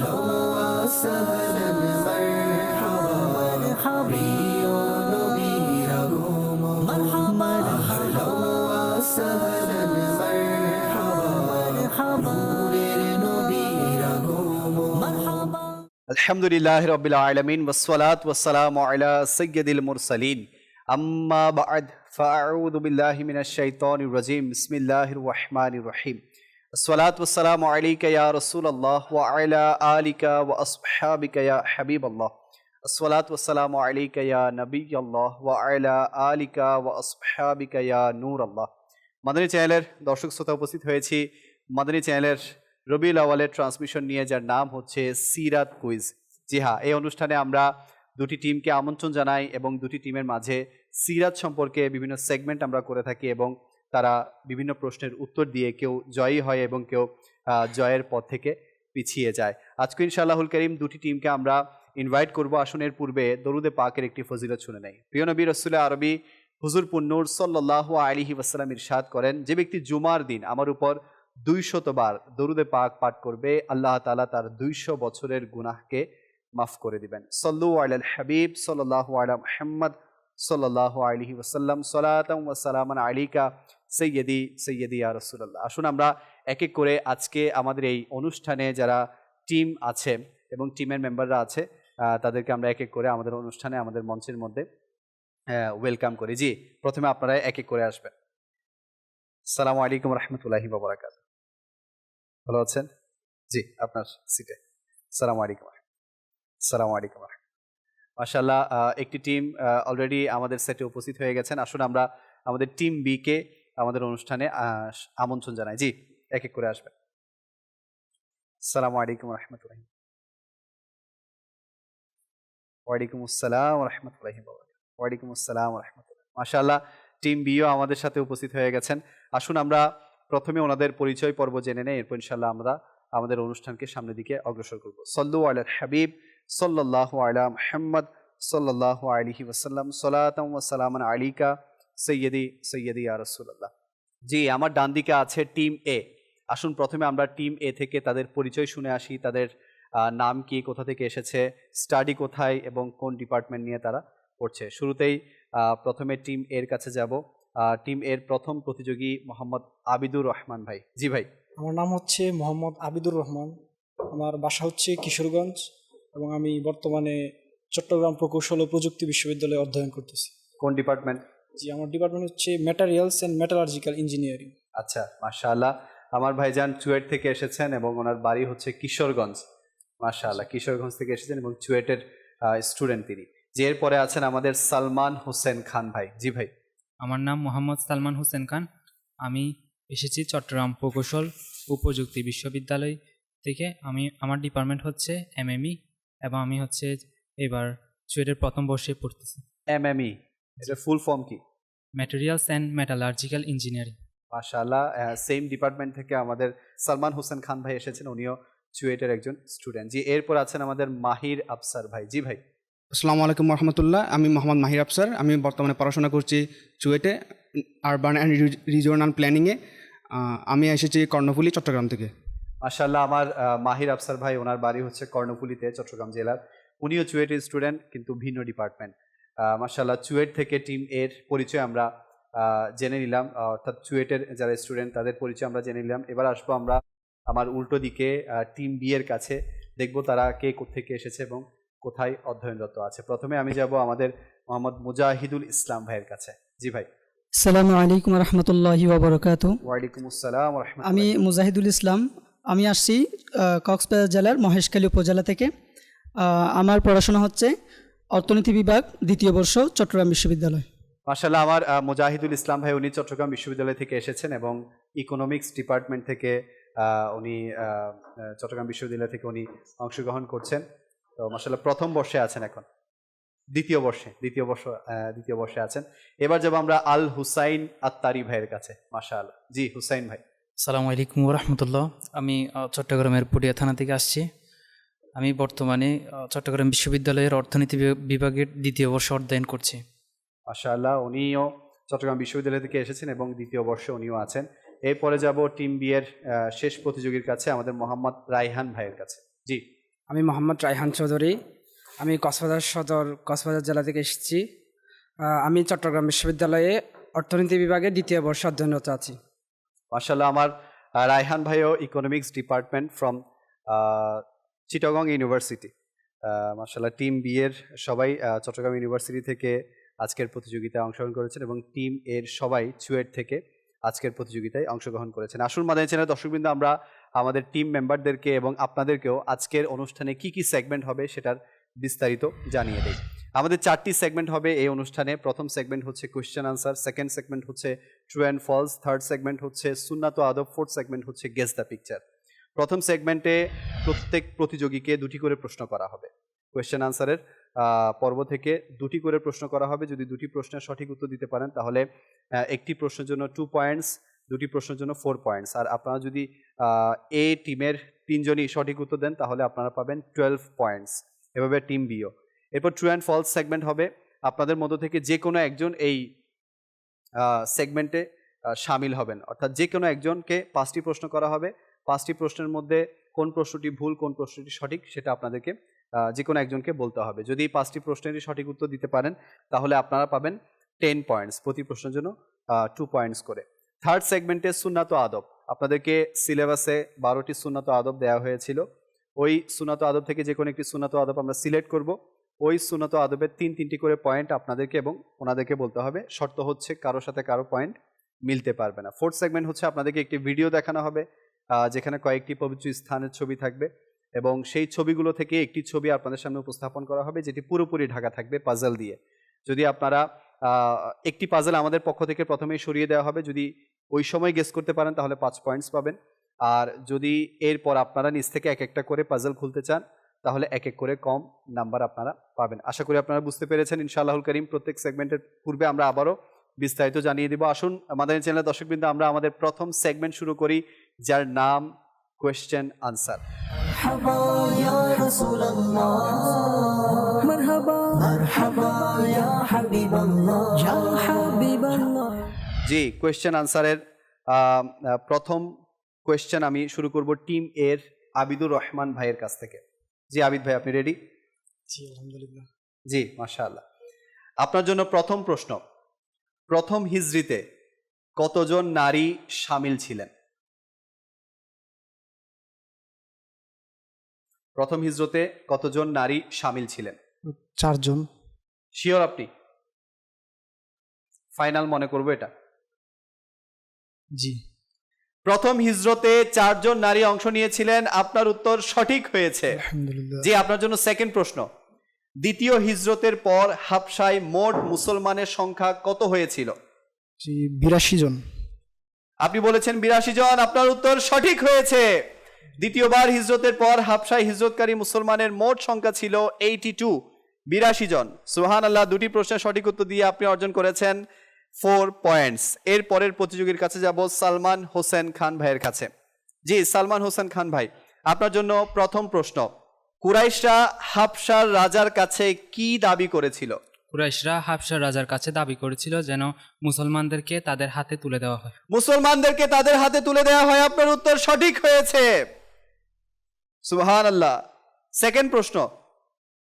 أهلا وسهلا مرحبا প্রিয় নবীর আগমন أهلا وسهلا مرحبا নূরের নবীর আগমন আলহামদুলিল্লাহি রাব্বিল আলামিন ওয়াসসালাতু ওয়াসসালামু আলা সাইয়্যিদিল মুরসালিন আম্মা বা'দ ফাআউযু বিল্লাহি মিনাশ শাইতানির রাজীম বিসমিল্লাহির রহমানির রহিম আসসালাতু ওয়াসসালামু আলাইকা ইয়া রাসূলুল্লাহ ওয়া আলা আলিকা ওয়া আসহাবিকা ইয়া হাবিবাল্লাহ আসসালাতু ওয়াসসালামু আলাইকা ইয়া নবিয়াল্লাহ ওয়া আলা আলিকা ওয়া আসহাবিকা ইয়া নূরাল্লাহ। মাদানী চ্যানেলের দর্শক শ্রোতা উপস্থিত হয়েছি মাদানী চ্যানেলের রবিউল আউয়ালের ট্রান্সমিশন নিয়ে, যার নাম হচ্ছে সিরাত কুইজ। জি হ্যাঁ, এই অনুষ্ঠানে আমরা দুটি টিমকে আমন্ত্রণ জানাই এবং দুটি টিমের মাঝে সিরাত সম্পর্কে বিভিন্ন সেগমেন্ট আমরা করে থাকি এবং তারা বিভিন্ন প্রশ্নের উত্তর দিয়ে কেউ জয়ী হয় এবং কেউ জয়ের পথ থেকে পিছিয়ে যায়। আজকে ইনশাআল্লাহুল করিম দুটি টিমকে আমরা ইনভাইট করব। আসনের পূর্বে দরুদে পাকের একটি ফজিলত শুনে নেই। প্রিয় নবী রাসূল আরবি হুজুর পুন্নুর সাল্লাল্লাহু আলাইহি ওয়াসাল্লাম ইরশাদ করেন, যে ব্যক্তি জুমার দিন আমার উপর 200 বার দরুদে পাক পাঠ করবে, আল্লাহ তাআলা তার 200 বছরের গুনাহকে মাফ করে দিবেন। সাল্লু আলাল হাবিব সাল্লাল্লাহু আলা মুহাম্মদ সাল্লাল্লাহু আলাইহি ওয়াসাল্লাম সালাতাম ওয়া সালামান আলাইকা সাইয়্যিদি সাইয়্যিদি ইয়া রাসূলুল্লাহ। আসুন আমরা এক এক করে আজকে আমাদের এই অনুষ্ঠানে যারা টিম আছে এবং টিমের মেম্বাররা আছে তাদেরকে আমরা এক এক করে আমাদের অনুষ্ঠানে আমাদের মঞ্চের মধ্যে ওয়েলকাম করি। জি, প্রথমে আপনারা এক এক করে আসবেন। আসসালামু আলাইকুম রহমতুল্লাহি ওয়া বারাকাতুহু। ভালো আছেন? জি, আপনার সিটে। আসসালামু আলাইকুম। আসসালামু আলাইকুম। মাশাআল্লাহ, একটি টিম অলরেডি আমাদের সেটে উপস্থিত হয়ে গেছেন। আসুন আমরা আমাদের টিম বি কে আমাদের অনুষ্ঠানে আমন্ত্রণ জানাই। জি, এক এক করে আসবেন। আসসালামু আলাইকুম রহমতুল্লাহি। ওয়ালাইকুম আসসালাম রহমতুল্লাহি। ওয়ালাইকুম আসসালাম রহমতুল্লাহ। মাশাআল্লাহ, টিম বিও আমাদের সাথে উপস্থিত হয়ে গেছেন। আসুন আমরা প্রথমে ওনাদের পরিচয় পর্ব জেনে নেই, এরপর ইনশাআল্লাহ আমরা আমাদের অনুষ্ঠানকে সামনের দিকে অগ্রসর করব। সাল্লু আলাল হাবিব সাল্লাল্লাহু আলা মুহাম্মদ সাল্লাল্লাহু আলাইহি ওয়াসাল্লাম সালাতাম ওয়া সালামান আলাইকা সাইয়্যিদি সাইয়্যিদি ইয়া রাসূলুল্লাহ। জি, আমার ডান দিকে আছে টিম এ। আসুন প্রথমে আমরা টিম এ থেকে তাদের পরিচয় শুনে আসি, তাদের নাম কি, কোথা থেকে এসেছে, স্টাডি কোথায় এবং কোন ডিপার্টমেন্ট নিয়ে তারা পড়ছে। শুরুতেই প্রথমে টিম এর কাছে যাব। টিম এর প্রথম প্রতিযোগী মোহাম্মদ আবিদুর রহমান ভাই। জি ভাই। আমার নাম হচ্ছে মোহাম্মদ আবিদুর রহমান। আমার বাসা হচ্ছে কিশোরগঞ্জ এবং আমি বর্তমানে চট্টগ্রাম প্রকৌশল ও প্রযুক্তি বিশ্ববিদ্যালয়ে অধ্যয়ন করতেছি। কোন ডিপার্টমেন্ট? জি, আমার ডিপার্টমেন্ট হচ্ছে ম্যাটেরিয়ালস অ্যান্ড মেটালার্জিক্যাল ইঞ্জিনিয়ারিং। আচ্ছা, মাশাআল্লাহ। আমার ভাইজান চুয়েট থেকে এসেছেন এবং ওনার বাড়ি হচ্ছে কিশোরগঞ্জ। মাশাআল্লাহ, কিশোরগঞ্জ থেকে এসেছেন এবং চুয়েটের স্টুডেন্ট তিনি। যে এরপরে আছেন আমাদের সালমান হোসেন খান ভাই। জি ভাই। আমার নাম মোহাম্মদ সালমান হোসেন খান। আমি এসেছি চট্টগ্রাম প্রকৌশল ও প্রযুক্তি বিশ্ববিদ্যালয় থেকে। আমার ডিপার্টমেন্ট হচ্ছে এমএমই এবং আমি হচ্ছে এবার চুয়েটের প্রথম বর্ষে পড়তেছি। এমএমই এর ফুল ফর্ম কি? Materials and metallurgical engineering. মাশাআল্লাহ, সেম ডিপার্টমেন্ট থেকে আমাদের সালমান হোসেন খান ভাই এসেছেন, উনিও চুয়েটের একজন স্টুডেন্ট। জি, এরপর আছেন আমাদের মাহির আফসার ভাই। জি ভাই। আসসালামু আলাইকুম রহমতুল্লাহ। আমি মোহাম্মদ মাহির আফসার। আমি বর্তমানে পড়াশোনা করছি চুয়েটে আরবান অ্যান্ড রিজিওনাল প্ল্যানিংয়ে। আমি এসেছি কর্ণফুলী, চট্টগ্রাম থেকে। মাশাআল্লাহ, আমার মাহির আফসার ভাই, ওনার বাড়ি হচ্ছে কর্ণফুলীতে, চট্টগ্রাম জেলার। উনিও চুয়েটের স্টুডেন্ট কিন্তু ভিন্ন ডিপার্টমেন্ট। মাশাআল্লাহ, চুয়েট থেকে টিম এর পরিচয় আমরা জেনে নিলাম, অর্থাৎ চুয়েটের যারা স্টুডেন্ট তাদের পরিচয় আমরা জেনে নিলাম। এবার আসবো আমরা আমার উল্টো দিকে টিম বি এর কাছে, দেখব তারা কে কোত্থেকে এসেছে এবং কোথায় অধ্যয়নরত আছে। প্রথমে আমি যাব আমাদের মোহাম্মদ মুজাহিদুল ইসলাম ভাইয়ের কাছে। জি ভাই। আসসালামু আলাইকুম রহমতুল্লাহি ওয়া বারাকাতুহু। ওয়ালাইকুম আসসালাম ওয়া রাহমাতুল্লাহ। আমি মুজাহিদুল ইসলাম। আমি আসছি কক্সবাজার জেলার মহেশখালী উপজেলা থেকে। আমার পড়াশোনা হচ্ছে অর্থনীতি বিভাগ, দ্বিতীয় বর্ষ, চট্টগ্রাম বিশ্ববিদ্যালয়। মাশাআল্লাহ, আমার মুজাহিদুল ইসলাম ভাই, উনি চট্টগ্রাম বিশ্ববিদ্যালয় থেকে এসেছেন এবং ইকোনমিক্স ডিপার্টমেন্ট থেকে উনি চট্টগ্রাম বিশ্ববিদ্যালয় থেকে উনি অংশগ্রহণ করছেন। তো মাশাআল্লাহ প্রথম বর্ষে আছেন, এখন দ্বিতীয় বর্ষে আছেন। এবার যাব আমরা আল হুসাইন আত্তারি ভাইয়ের কাছে। মাশাআল্লাহ। জি, হুসাইন ভাই। আসসালামু আলাইকুম রহমতুল্লাহ। আমি চট্টগ্রামের পুঠিয়া থানা থেকে আসছি। আমি বর্তমানে চট্টগ্রাম বিশ্ববিদ্যালয়ের অর্থনীতি বিভাগের দ্বিতীয় বর্ষে অধ্যয়ন করছি। মাশাআল্লাহ, উনিও চট্টগ্রাম বিশ্ববিদ্যালয় থেকে এসেছেন এবং দ্বিতীয় বর্ষে উনিও আছেন। এরপরে যাব টিম বি এর শেষ প্রতিযোগীর কাছে, আমাদের মোহাম্মদ রায়হান ভাইয়ের কাছে। জি আমি মোহাম্মদ রায়হান চৌধুরী। আমি কক্সবাজার সদর কক্সবাজার জেলা থেকে এসেছি। আমি চট্টগ্রাম বিশ্ববিদ্যালয়ে অর্থনীতি বিভাগে 2য় বর্ষে অধ্যয়নরত আছি। মাশাআল্লাহ, আমার রায়হান ভাইও economics department from Chittagong university. মাশাআল্লাহ, টিম বি এর সবাই চট্টগ্রাম ইউনিভার্সিটি থেকে আজকের প্রতিযোগিতায় অংশগ্রহণ করেছেন এবং টিম এর সবাই চুয়েট থেকে আজকের প্রতিযোগিতায় অংশগ্রহণ করেছেন। আসুন মাদানী চ্যানেলের দর্শকবৃন্দ, আমরা আমাদের টিম মেম্বারদেরকে এবং আপনাদেরকেও আজকের অনুষ্ঠানে কি কি সেগমেন্ট হবে সেটার বিস্তারিত জানিয়ে দেই। আমাদের 4টি সেগমেন্ট হবে এই অনুষ্ঠানে। প্রথম সেগমেন্ট হচ্ছে কোয়েশ্চেন আনসার, সেকেন্ড সেগমেন্ট হচ্ছে true and false, third segment হচ্ছে সুন্নাত ও আদব, ফোর্থ সেগমেন্ট হচ্ছে গেস দ্য পিকচার। প্রথম সেগমেন্টে প্রত্যেক প্রতিযোগীকে 2টি করে প্রশ্ন করা হবে। কোয়েশ্চেন আনসারের পর্ব থেকে 2টি করে প্রশ্ন করা হবে। যদি 2টি প্রশ্নের সঠিক উত্তর দিতে পারেন তাহলে একটি প্রশ্নের জন্য 2 পয়েন্টস, 2টি প্রশ্নের জন্য 4 পয়েন্টস। আর আপনারা যদি এ টিমের 3 জনই সঠিক উত্তর দেন তাহলে আপনারা পাবেন 12 পয়েন্টস। এভাবে টিম বিও। এরপর ট্রু অ্যান্ড ফলস সেগমেন্ট হবে। আপনাদের মধ্য থেকে যে কোনো একজন এই সেগমেন্টে সামিল হবেন, অর্থাৎ যে কোনো একজনকে 5টি প্রশ্ন করা হবে। 5টি প্রশ্নের মধ্যে কোন প্রশ্নটি ভুল, কোন প্রশ্নটি সঠিক সেটা আপনাদেরকে যে কোনো একজনকে বলতে হবে। যদি এই 5টি প্রশ্নেরই সঠিক উত্তর দিতে পারেন তাহলে আপনারা পাবেন 10 পয়েন্টস, প্রতি প্রশ্নের জন্য 2 পয়েন্টস করে। থার্ড সেগমেন্টে সুন্নাত ও আদব। আপনাদেরকে সিলেবাসে 12টি সুন্নাত ও আদব দেওয়া হয়েছিল। ওই সুন্নাত ও আদব থেকে যে কোনো একটি সুন্নাত ও আদব আমরা সিলেক্ট করব। ওই সুন্নাত ও আদবের 3টি করে পয়েন্ট আপনাদেরকে এবং ওনাদেরকে বলতে হবে। শর্ত হচ্ছে কারোর সাথে কারো পয়েন্ট মিলতে পারবে না। ফোর্থ সেগমেন্ট হচ্ছে আপনাদেরকে একটি ভিডিও দেখানো হবে যেখানে কয়েকটি পবিত্র স্থানের ছবি থাকবে এবং সেই ছবিগুলো থেকে একটি ছবি আপনাদের সামনে উপস্থাপন করা হবে যেটি পুরোপুরি ঢাকা থাকবে পাজল দিয়ে। যদি আপনারা একটি পাজল আমাদের পক্ষ থেকে প্রথমেই সরিয়ে দেওয়া হবে। যদি ওই সময় গেস করতে পারেন তাহলে 5 পয়েন্টস পাবেন। আর যদি এরপর আপনারা নিজ থেকে এক একটা করে পাজল খুলতে চান তাহলে এক এক করে কম নাম্বার আপনারা পাবেন। আশা করি আপনারা বুঝতে পেরেছেন ইনশাআল্লাহুল করিম। প্রত্যেক সেগমেন্টের পূর্বে আমরা আবারও বিস্তারিত জানিয়ে দিব। আসুন মাদানী চ্যানেলের দর্শকবৃন্দ, আমরা আমাদের প্রথম সেগমেন্ট শুরু করি যার নাম কোয়েশ্চেন আনসার। مرحبا يا رسول الله مرحبا مرحبا يا حبيب الله يا حبيب الله। জি, কোয়েশ্চেন আনসারের প্রথম কোয়েশ্চেন আমি শুরু করব টিম এর আবিদুর রহমান ভাইয়ের কাছ থেকে। জি আবিদ ভাই, আপনি রেডি? জি আলহামদুলিল্লাহ। জি মাশাআল্লাহ। আপনার জন্য প্রথম প্রশ্ন, প্রথম হিজরিতে কতজন নারী শামিল ছিলেন? প্রথম হিজরতে কতজন নারী শামিল ছিলেন? 4 জন। শিওর আপনি? ফাইনাল মনে করব এটা? জি প্রথম হিজরতে 4 জন নারী অংশ নিয়েছিলেন। আপনার উত্তর সঠিক হয়েছে। আলহামদুলিল্লাহ। জি, আপনার জন্য সেকেন্ড প্রশ্ন, দ্বিতীয় হিজরতের পর হাবশায় মোট মুসলমানের সংখ্যা কত হয়েছিল? জি 82 জন। আপনি বলেছেন 82 জন। আপনার উত্তর সঠিক হয়েছে। দ্বিতীয়বার হিজরতের পর হাবশায় হিজরতকারী মুসলমানের মোট সংখ্যা ছিল 82 জন। সুবহানাল্লাহ। 2টি প্রশ্নের সঠিক উত্তর দিয়ে আপনি অর্জন করেছেন 4 পয়েন্টস। এর পরের প্রতিযোগীর কাছে যাব সালমান হোসেন খান ভাইয়ের কাছে। জি সালমান হোসেন খান ভাই, আপনার জন্য প্রথম প্রশ্ন, কুরাইশরা হাবশার রাজার কাছে কি দাবি করেছিল? কুরাইশরা হাবশার রাজার কাছে দাবি করেছিল যেন মুসলমানদেরকে তাদের হাতে তুলে দেওয়া হয়। মুসলমানদেরকে তাদের হাতে তুলে দেওয়া হয়। আপনার উত্তর সঠিক হয়েছে। সুবহানাল্লাহ। সেকেন্ড প্রশ্ন,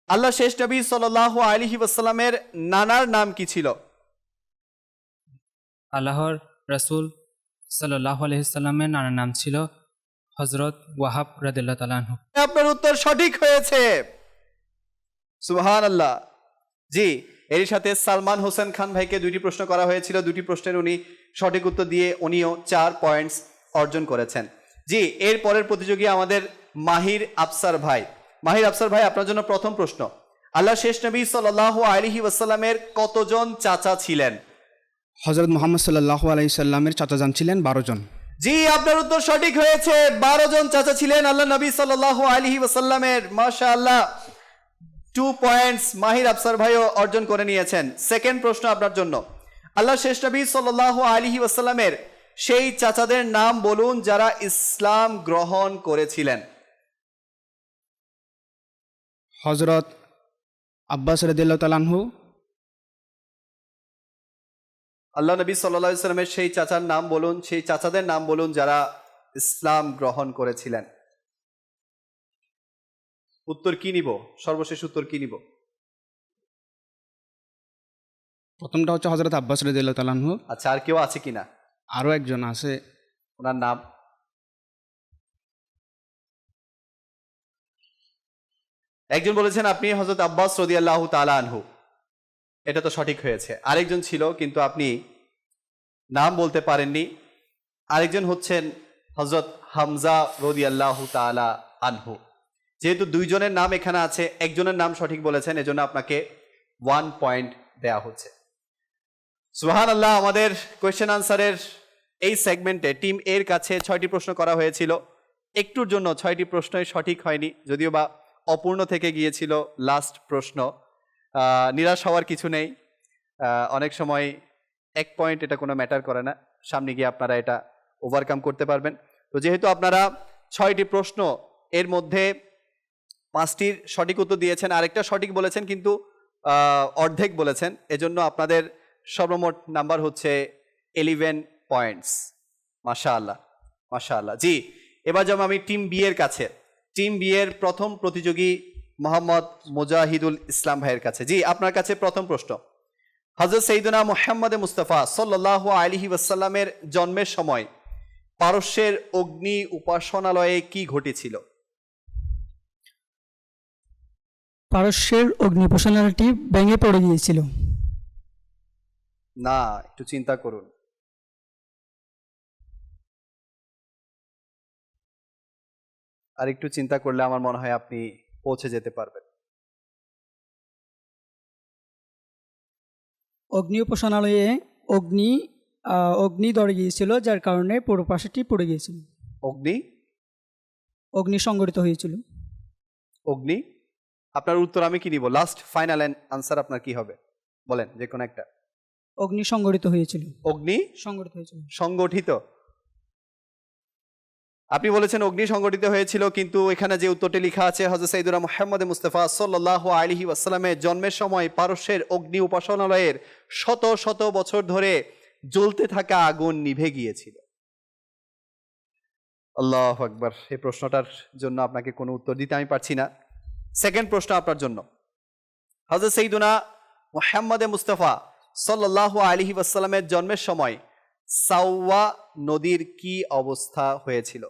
আল্লাহ শেষ নবী সাল্লাল্লাহু আলাইহি ওয়াসাল্লামের নানার নাম কি ছিল? আল্লাহর রাসূল সাল্লাল্লাহু আলাইহি সাল্লামের নানার নাম ছিল হযরত ওয়াহাব রাদিয়াল্লাহু তাআলা আনহু। আপনার উত্তর সঠিক হয়েছে। সুবহানাল্লাহ। জি, এর সাথে সালমান হোসেন খান ভাইকে 2টি প্রশ্ন করা হয়েছিল। 2টি প্রশ্নের উনি সঠিক উত্তর দিয়ে উনিও 4 পয়েন্টস অর্জন করেছেন। জি, এর পরের প্রতিযোগী আমাদের মাহির আফসার ভাই। মাহির আফসার ভাই, আপনার জন্য প্রথম প্রশ্ন, আল্লাহ শেষ নবী সাল্লাল্লাহু আলাইহি ওয়াসাল্লামের কতজন চাচা ছিলেন? হযরত মুহাম্মদ সাল্লাল্লাহু আলাইহি সাল্লামের চাচাজান ছিলেন 12 জন। জি, আপনার উত্তর সঠিক হয়েছে। 12 জন চাচা ছিলেন আল্লাহ নবী সাল্লাল্লাহু আলাইহি ওয়াসাল্লামের। মাশাআল্লাহ, 2 পয়েন্টস মাহির আফসার ভাইও অর্জন করে নিয়েছেন। সেকেন্ড প্রশ্ন আপনার জন্য, আল্লাহ শেষ নবী সাল্লাল্লাহু আলাইহি ওয়াসাল্লামের সেই চাচাদের নাম বলুন যারা ইসলাম গ্রহণ করেছিলেন। হযরত আব্বাস রাদিয়াল্লাহু তাআলা আনহু, আল্লাহ নবী সাল্লাল্লাহু আলাইহি ওয়াসাল্লামের সেই চাচার নাম বলুন, সেই চাচাদের নাম বলুন যারা ইসলাম গ্রহণ করেছিলেন। উত্তর কি নিব, সর্বশেষ উত্তর কি নিব? প্রথমটা হচ্ছে হজরত আব্বাস রাদিয়াল্লাহু তাআলা আনহু। আচ্ছা, আর কেউ আছে কিনা? আরও একজন আছে। ওনার নাম? একজন বলেছেন আপনি হযরত আব্বাস রাদিয়াল্লাহু তাআলা আনহু, এটা তো সঠিক হয়েছে। আরেকজন ছিল কিন্তু আপনি নাম বলতে পারেননি, আরেকজন হচ্ছেন হযরত হামজা রাদিয়াল্লাহু তাআলা আনহু। যেহেতু দুইজনের নাম এখানে আছে, একজনের নাম সঠিক বলেছেন, এজন্য আপনাকে 1 পয়েন্ট দেয়া হচ্ছে। সুবহানাল্লাহ। আমাদের কোয়েশ্চেন আনসারের এই সেগমেন্টে টিম এর কাছে 6টি প্রশ্ন করা হয়েছিল, একটুর জন্য 6টি প্রশ্নই সঠিক হয়নি, যদিও বা অপূর্ণ থেকে গিয়েছিল লাস্ট প্রশ্ন। নিরাশ হওয়ার কিছু নেই, অনেক সময় 1 পয়েন্ট এটা কোনো ম্যাটার করে না, সামনে গিয়ে আপনারা এটা ওভারকাম করতে পারবেন। তো যেহেতু আপনারা 6টি প্রশ্ন এর মধ্যে 5টির সঠিক উত্তর দিয়েছেন, আরেকটা সঠিক বলেছেন কিন্তু অর্ধেক বলেছেন, এজন্য আপনাদের সর্বমোট নাম্বার হচ্ছে 11 পয়েন্টস। মাশাআল্লাহ, মাশাআল্লাহ। জি, এবার যাব আমি টিম বি এর কাছে। টিম বি এর প্রথম প্রতিযোগী মোহাম্মদ মুজাহিদুল ইসলাম ভাইয়ের কাছে। জি, আপনার কাছে প্রথম প্রশ্ন। হযরত সাইয়্যিদুনা মুহাম্মদ মুস্তাফা সাল্লাল্লাহু আলাইহি ওয়াসাল্লামের জন্মের সময় পারস্যের অগ্নি উপাসনালয়ে কি ঘটেছিল? পারস্যের অগ্নিউপাসনালয়টি ভেঙে পড়ে গিয়েছিল। না, একটু চিন্তা করুন। আর একটু চিন্তা করলে আমার মনে হয় আপনি পৌঁছে যেতে পারবেন। অগ্নি উপাসনালয়ে অগ্নি ধরে গিয়েছিল, যার কারণে পুরো পাশেটি পড়ে গিয়েছিল। অগ্নি সংঘটিত হয়েছিল। অগ্নি, আপনার উত্তর আমি কি নিব? লাস্ট ফাইনাল আনসার আপনার কি হবে বলেন, যে কোনো একটা। অগ্নি সংঘটিত হয়েছিল। অগ্নি সংঘটিত হয়েছিল। সংগঠিত, আপনি বলেছেন অগ্নি সংগঠিত হয়েছিল, কিন্তু এখানে যে উত্তরটি লেখা আছে হযরত সাইয়্যিদুনা মুহাম্মদ মুস্তাফা সাল্লাল্লাহু আলাইহি ওয়াসাল্লামের জন্মের সময় পারস্যের অগ্নি উপাসনালয়ের শত শত বছর ধরে জ্বলতে থাকা আগুন নিভে গিয়েছিল। আল্লাহু আকবার। এই প্রশ্নটার জন্য আপনাকে কোনো উত্তর দিতে আমি পারছি না। সেকেন্ড প্রশ্ন আপনার জন্য। হযরত সাইয়্যিদুনা মুহাম্মদ মুস্তাফা সাল্লাল্লাহু আলাইহি ওয়াসাল্লামের জন্মের সময় সাওয়া নদীর কি অবস্থা হয়েছিল?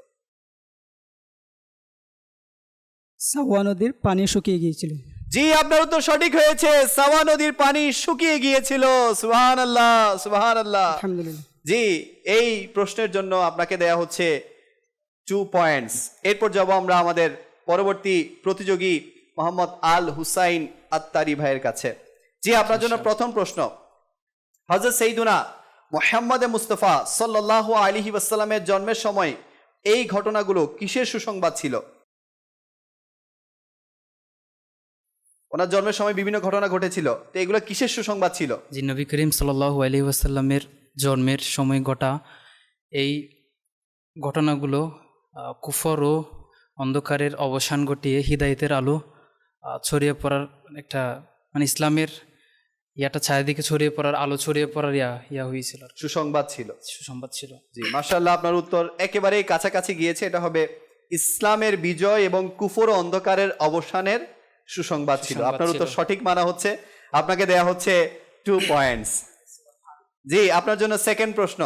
সাওয়া নদীর পানি শুকিয়ে গিয়েছিল। জি, আপনার উত্তর সঠিক হয়েছে, সাওয়া নদীর পানি শুকিয়ে গিয়েছিল। সুবহানাল্লাহ, সুবহানাল্লাহ। আলহামদুলিল্লাহ। জি, এই প্রশ্নের জন্য আপনাকে দেয়া হচ্ছে 2 পয়েন্টস। এরপর যাব আমরা আমাদের পরবর্তী প্রতিযোগী মোহাম্মদ আল হুসাইন আত্তারি ভাইয়ের কাছে। জি, আপনার জন্য প্রথম প্রশ্ন। হযরত সাইয়্যিদুনা মুহাম্মদ মুস্তাফা সাল্লাল্লাহু আলাইহি ওয়াসাল্লামের জন্মের সময় এই ঘটনাগুলো কিসের সুসংবাদ ছিল? ওনার জন্মের সময় বিভিন্ন ঘটনা ঘটেছিল, তো এগুলো কিসের সুসংবাদ ছিল? জি, নবী করিম সাল্লাল্লাহু আলাইহি ওয়াসাল্লামের জন্মের সময় ঘটা এই ঘটনাগুলো কুফর ও অন্ধকারের অবসান ঘটিয়ে হিদায়েতের আলো ছড়িয়ে পড়ার একটা, মানে ইসলামের ইয়াটা চারিদিকে ছড়িয়ে পড়ার, আলো ছড়িয়ে পড়ার ইয়া হয়েছিল, সুসংবাদ ছিল, সুসংবাদ ছিল। জি, মাশাআল্লাহ। আপনার উত্তর একেবারেই কাছাকাছি গিয়েছে, এটা হবে ইসলামের বিজয় এবং কুফর ও অন্ধকারের অবসানের সুসংবাদ ছিল। আপনার উত্তর সঠিক মানা হচ্ছে, আপনাকে দেয়া হচ্ছে 2 পয়েন্টস। জি, আপনার জন্য সেকেন্ড প্রশ্ন।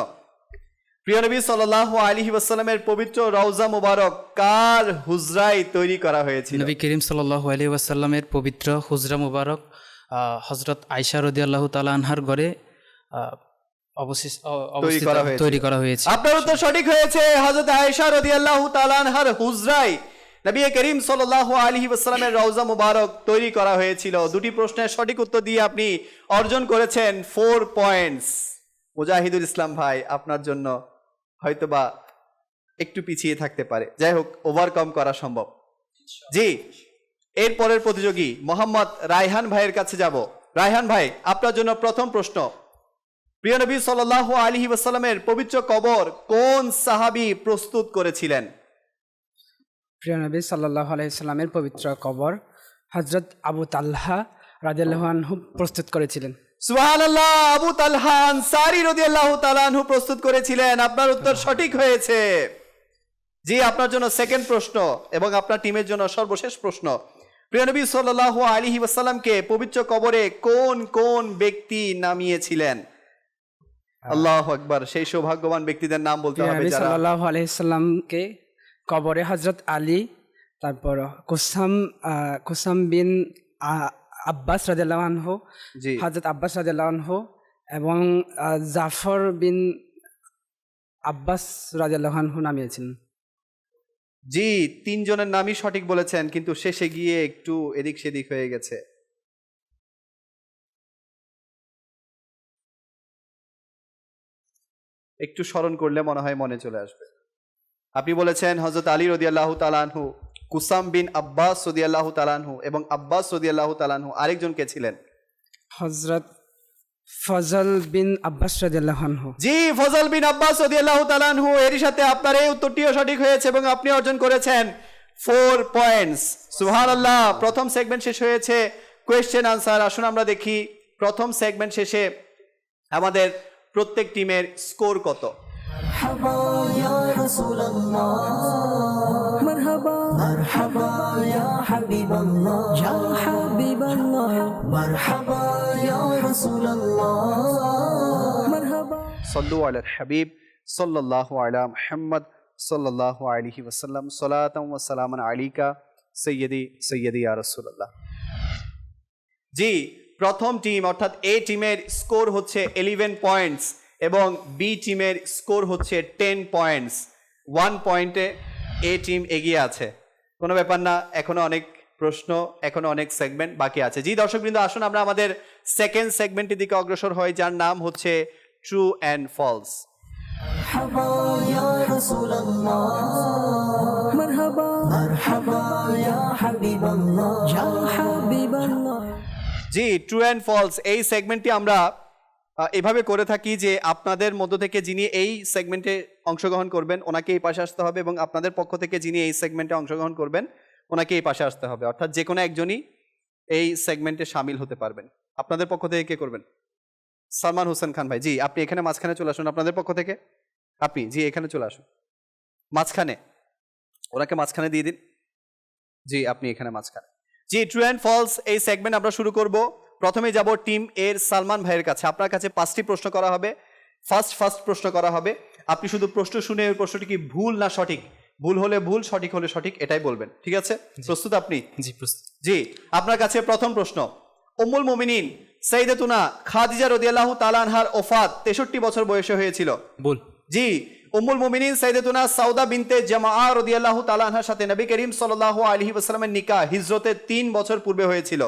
প্রিয় নবী সাল্লাল্লাহু আলাইহি ওয়াসাল্লামের পবিত্র রওজা মুবারক কার হুজরায় তৈরি করা হয়েছিল? নবী করিম সাল্লাল্লাহু আলাইহি ওয়াসাল্লামের পবিত্র হুজরা মুবারক হযরত আয়েশা রাদিয়াল্লাহু তাআলা আনহার ঘরে তৈরি করা হয়েছে। আপনার উত্তর সঠিক হয়েছে, হযরত আয়েশা রাদিয়াল্লাহু তাআলা আনহার হুজরায় নবী করিম সাল্লাল্লাহু আলাইহি ওয়াসাল্লামের রওজা মুবারক তৈরি করা হয়েছিল। দুটি প্রশ্নের সঠিক উত্তর দিয়ে আপনি অর্জন করেছেন 4 পয়েন্টস। মুজাহিদুল ইসলাম ভাই, আপনার জন্য হয়তোবা একটু পিছিয়ে থাকতে পারে, যাই হোক ওভারকাম করা সম্ভব। জি, এর পরের প্রতিযোগী মোহাম্মদ রায়হান ভাইয়ের কাছে যাব। রায়হান ভাই, আপনার জন্য প্রথম প্রশ্ন। প্রিয় নবী সাল্লাল্লাহু আলাইহি ওয়াসাল্লামের পবিত্র কবর কোন সাহাবী প্রস্তুত করেছিলেন? প্রিয় নবী সাল্লাল্লাহু আলাইহি সাল্লামের পবিত্র কবর হযরত আবু তালহা রাদিয়াল্লাহু আনহু প্রস্তুত করেছিলেন। সুবহানাল্লাহ, আবু তালহা আনসারী রাদিয়াল্লাহু তাআলা আনহু প্রস্তুত করেছিলেন। আপনার উত্তর সঠিক হয়েছে। জি, আপনার জন্য সেকেন্ড প্রশ্ন এবং আপনার টিমের জন্য সর্বশেষ প্রশ্ন। প্রিয় নবী সাল্লাল্লাহু আলাইহি ওয়াসাল্লামকে পবিত্র কবরে কোন কোন ব্যক্তি নামিয়েছিলেন? আল্লাহু আকবার। সেই সৌভাগ্যবান ব্যক্তিদের নাম বলতে হবে নবী যারা সাল্লাল্লাহু আলাইহি সাল্লামকে কবরে হযরত আলী, তারপর কুসাম বিন আব্বাস রাদিয়াল্লাহু আনহু, জি হযরত আব্বাস রাদিয়াল্লাহু আনহু এবং জাফর বিন আব্বাস রাদিয়াল্লাহু আনহু নামিয়েছিলেন। জি, তিনজনের নামই সঠিক বলেছেন, কিন্তু শেষে গিয়ে একটু এদিক সেদিক হয়ে গেছে। একটু স্মরণ করলে মনে হয় মনে চলে আসবে। আপনি বলেছেন হযরত আলী রাদিয়াল্লাহু তাআলা আনহু, কুসাম বিন আব্বাস রাদিয়াল্লাহু তাআলা আনহু এবং আব্বাস রাদিয়াল্লাহু তাআলা আনহু। আরেকজন কে ছিলেন? হযরত ফজল বিন আব্বাস রাদিয়াল্লাহু আনহু। জি, ফজল বিন আব্বাস রাদিয়াল্লাহু তাআলা আনহু। এর সাথে আপনার এই উত্তরটিও সঠিক হয়েছে এবং আপনি অর্জন করেছেন 4 পয়েন্টস। সুবহানাল্লাহ। প্রথম সেগমেন্ট শেষ হয়েছে, কোয়েশ্চেন আনসার। আসুন আমরা দেখি প্রথম সেগমেন্ট শেষে আমাদের প্রত্যেক টিমের স্কোর কত। مرحبا يا رسول الله مرحبا مرحبا يا حبيب الله يا حبيب الله مرحبا يا رسول الله مرحبا সল্লু আলাল হাবিব সাল্লাল্লাহু আলা মুহাম্মদ সাল্লাল্লাহু আলাইহি ওয়াসাল্লাম। সালাতাম ওয়া সালামান আলাইকা সাইয়্যিদি সাইয়্যিদি ইয়া রাসূলুল্লাহ। জি, প্রথম টিম অর্থাৎ এ টিমের স্কোর হচ্ছে 11 পয়েন্টস এবং বি টিমের স্কোর হচ্ছে 10 পয়েন্টস। 1 পয়েন্টে এ টিম এগিয়ে আছে। কোনো ব্যাপার না, এখনো অনেক প্রশ্ন, এখনো অনেক সেগমেন্ট বাকি আছে। জি দর্শকবৃন্দ, আসুন আমরা আমাদের সেকেন্ড সেগমেন্টের দিকে অগ্রসর হই, যার নাম হচ্ছে true and false. مرحبا يا رسول الله مرحبا مرحبا يا حبيب الله يا حبيب الله G, true and false এই সেগমেন্টটি আমরা এভাবে করে থাকি যে আপনাদের মধ্য থেকে যিনি এই সেগমেন্টে অংশগ্রহণ করবেন ওনাকে এই পাশে আসতে হবে এবং আপনাদের পক্ষ থেকে যিনি এই সেগমেন্টে অংশগ্রহণ করবেন ওনাকে এই পাশে আসতে হবে। অর্থাৎ যে কোনো একজনই এই সেগমেন্টে সামিল হতে পারবেন। আপনাদের পক্ষ থেকে কে করবেন? সালমান হোসেন খান ভাই, জি আপনি এখানে মাঝখানে চলে আসুন। আপনাদের পক্ষ থেকে আপনি জি এখানে চলে আসুন মাঝখানে, ওনাকে মাঝখানে দিয়ে দিন। জি আপনি এখানে মাঝখানে। জি, ট্রু অ্যান্ড ফলস এই সেগমেন্ট আমরা শুরু করব। প্রথমে যাব টিম এর সালমান ভাইয়ের কাছে। আপনার কাছে 5টি প্রশ্ন করা হবে। ফার্স্ট প্রশ্ন করা হবে। আপনি শুধু প্রশ্ন শুনে ওই প্রশ্নটি কি ভুল না সঠিক, ভুল হলে ভুল, সঠিক হলে সঠিক, এটাই বলবেন। ঠিক আছে? প্রস্তুত আপনি? জি প্রস্তুত। জি, আপনার কাছে প্রথম প্রশ্ন। উম্মুল মুমিনিন সাইয়্যিদাতুনা খাদিজা রাদিয়াল্লাহু তাআলা আনহার ওফাত 63 বছর বয়সে হয়েছিল। ভুল। জি, উম্মুল মুমিনিন সাইয়্যিদাতুনা সাউদা বিনতে জামাআ রাদিয়াল্লাহু তাআলা আনহার সাথে নবী করিম সাল্লাল্লাহু আলাইহি ওয়াসাল্লামের নিকাহ হিজরতের 3 বছর পূর্বে হয়েছিল।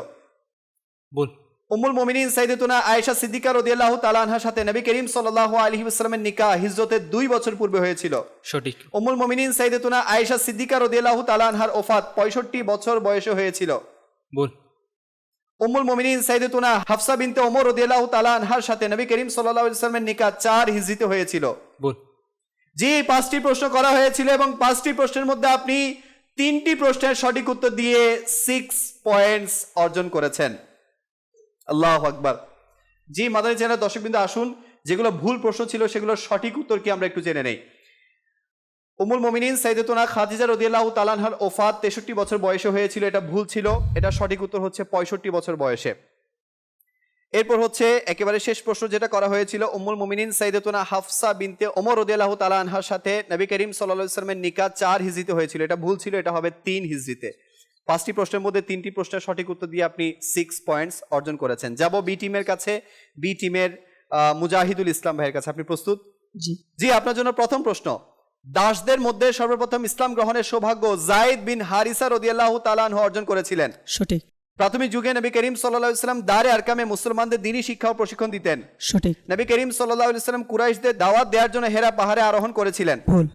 ভুল। উম্মুল মুমিনিন সাইয়্যিদাতুনা আয়েশা সিদ্দিকা রাদিয়াল্লাহু তাআলা আনহার সাথে নবী করিম সাল্লাল্লাহু আলাইহি ওয়াসাল্লামের নিকাহ হিজরতের 2 বছর পূর্বে হয়েছিল। সঠিক। উম্মুল মুমিনিন সাইয়্যিদাতুনা আয়েশা সিদ্দিকা রাদিয়াল্লাহু তাআলা আনহার ওফাত 65 বছর বয়সে হয়েছিল। ভুল। উম্মুল মুমিনিন সাইয়্যিদাতুনা হাফসা বিনতে ওমর রাদিয়াল্লাহু তাআলা আনহার সাথে নবী করিম সাল্লাল্লাহু আলাইহি ওয়াসাল্লামের নিকাহ 4 হিজরিতে হয়েছিল। ভুল। জি, 5টি প্রশ্ন করা হয়েছিল এবং 5টি প্রশ্নের মধ্যে আপনি 3টি প্রশ্নের সঠিক উত্তর দিয়ে 6 পয়েন্টস অর্জন করেছেন। আল্লাহু আকবার। জি, মাদানী চ্যানেলের দর্শকবৃন্দ আসুন, যেগুলো ভুল প্রশ্ন ছিল সেগুলোর সঠিক উত্তর কি আমরা একটু জেনে নেই। উম্মুল মুমিনিন সাইয়্যিদাতুনা খাদিজা রাদিয়াল্লাহু তাআলা আনহার ওফাত 63 বছর বয়সে হয়েছিল, এটা ভুল ছিল। এটা সঠিক উত্তর হচ্ছে 65 বছর বয়সে। এরপর হচ্ছে একেবারে শেষ প্রশ্ন যেটা করা হয়েছিল, উম্মুল মুমিনিন সাইয়্যিদাতুনা হাফসা বিনতে ওমর রাদিয়াল্লাহু তাআলা আনহার সাথে নবী করিম সাল্লাল্লাহু আলাইহি ওয়াসাল্লামের নিকাহ 4 হিজরিতে হয়েছিল, এটা ভুল ছিল। এটা হবে 3 হিজরিতে। 5টি প্রশ্নের মধ্যে 3টি প্রশ্নের সঠিক উত্তর দিয়ে আপনি 6 পয়েন্টস অর্জন করেছেন। যাব বি টিমের কাছে। বি টিমের মুজাহিদুল ইসলাম ভাইয়ের কাছে। আপনি প্রস্তুত? জি। জি, আপনার জন্য প্রথম প্রশ্ন। দাসদের মধ্যে সর্বপ্রথম ইসলাম গ্রহণের সৌভাগ্য যায়েদ বিন হারিসা রাদিয়াল্লাহু তাআলা আনহু অর্জন করেছিলেন। সঠিক। প্রাথমিক যুগে নবী করিম সাল্লাল্লাহু আলাইহি ওয়াসাল্লাম দারে আরকামে মুসলমানদের দ্বীনি শিক্ষা ও প্রশিক্ষণ দিতেন। সঠিক। নবী করিম সাল্লাল্লাহু আলাইহি ওয়াসাল্লাম কুরাইশদের দাওয়াত দেওয়ার জন্য হেরা পাহাড়ে আরোহণ করেছিলেন। ভুল।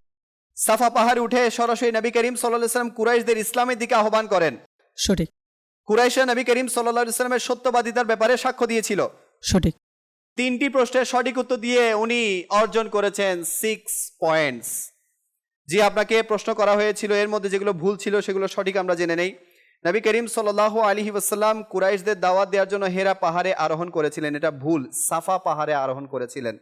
সাফা পাহাড়ে উঠে সরাসরি নবী করিম সাল্লাল্লাহু আলাইহি ওয়াসাল্লাম কুরাইশদের ইসলামের দিকে আহ্বান করেন। সঠিক। কুরাইশরা নবী করিম সাল্লাল্লাহু আলাইহি ওয়াসাল্লামের সত্যবাদিতার ব্যাপারে সাক্ষ্য দিয়েছিল। সঠিক। 3টি প্রশ্নের সঠিক উত্তর দিয়ে উনি অর্জন করেছেন 6 পয়েন্টস। জি, আপনাকে প্রশ্ন করা হয়েছিল, এর মধ্যে যেগুলো ভুল ছিল সেগুলো সঠিক আমরা জেনে নেই। নবী করিম সাল্লাল্লাহু আলাইহি ওয়াসাল্লাম কুরাইশদের দাওয়াত দেওয়ার জন্য হেরা পাহাড়ে আরোহণ করেছিলেন, এটা ভুল। সাফা পাহাড়ে আরোহণ করেছিলেন।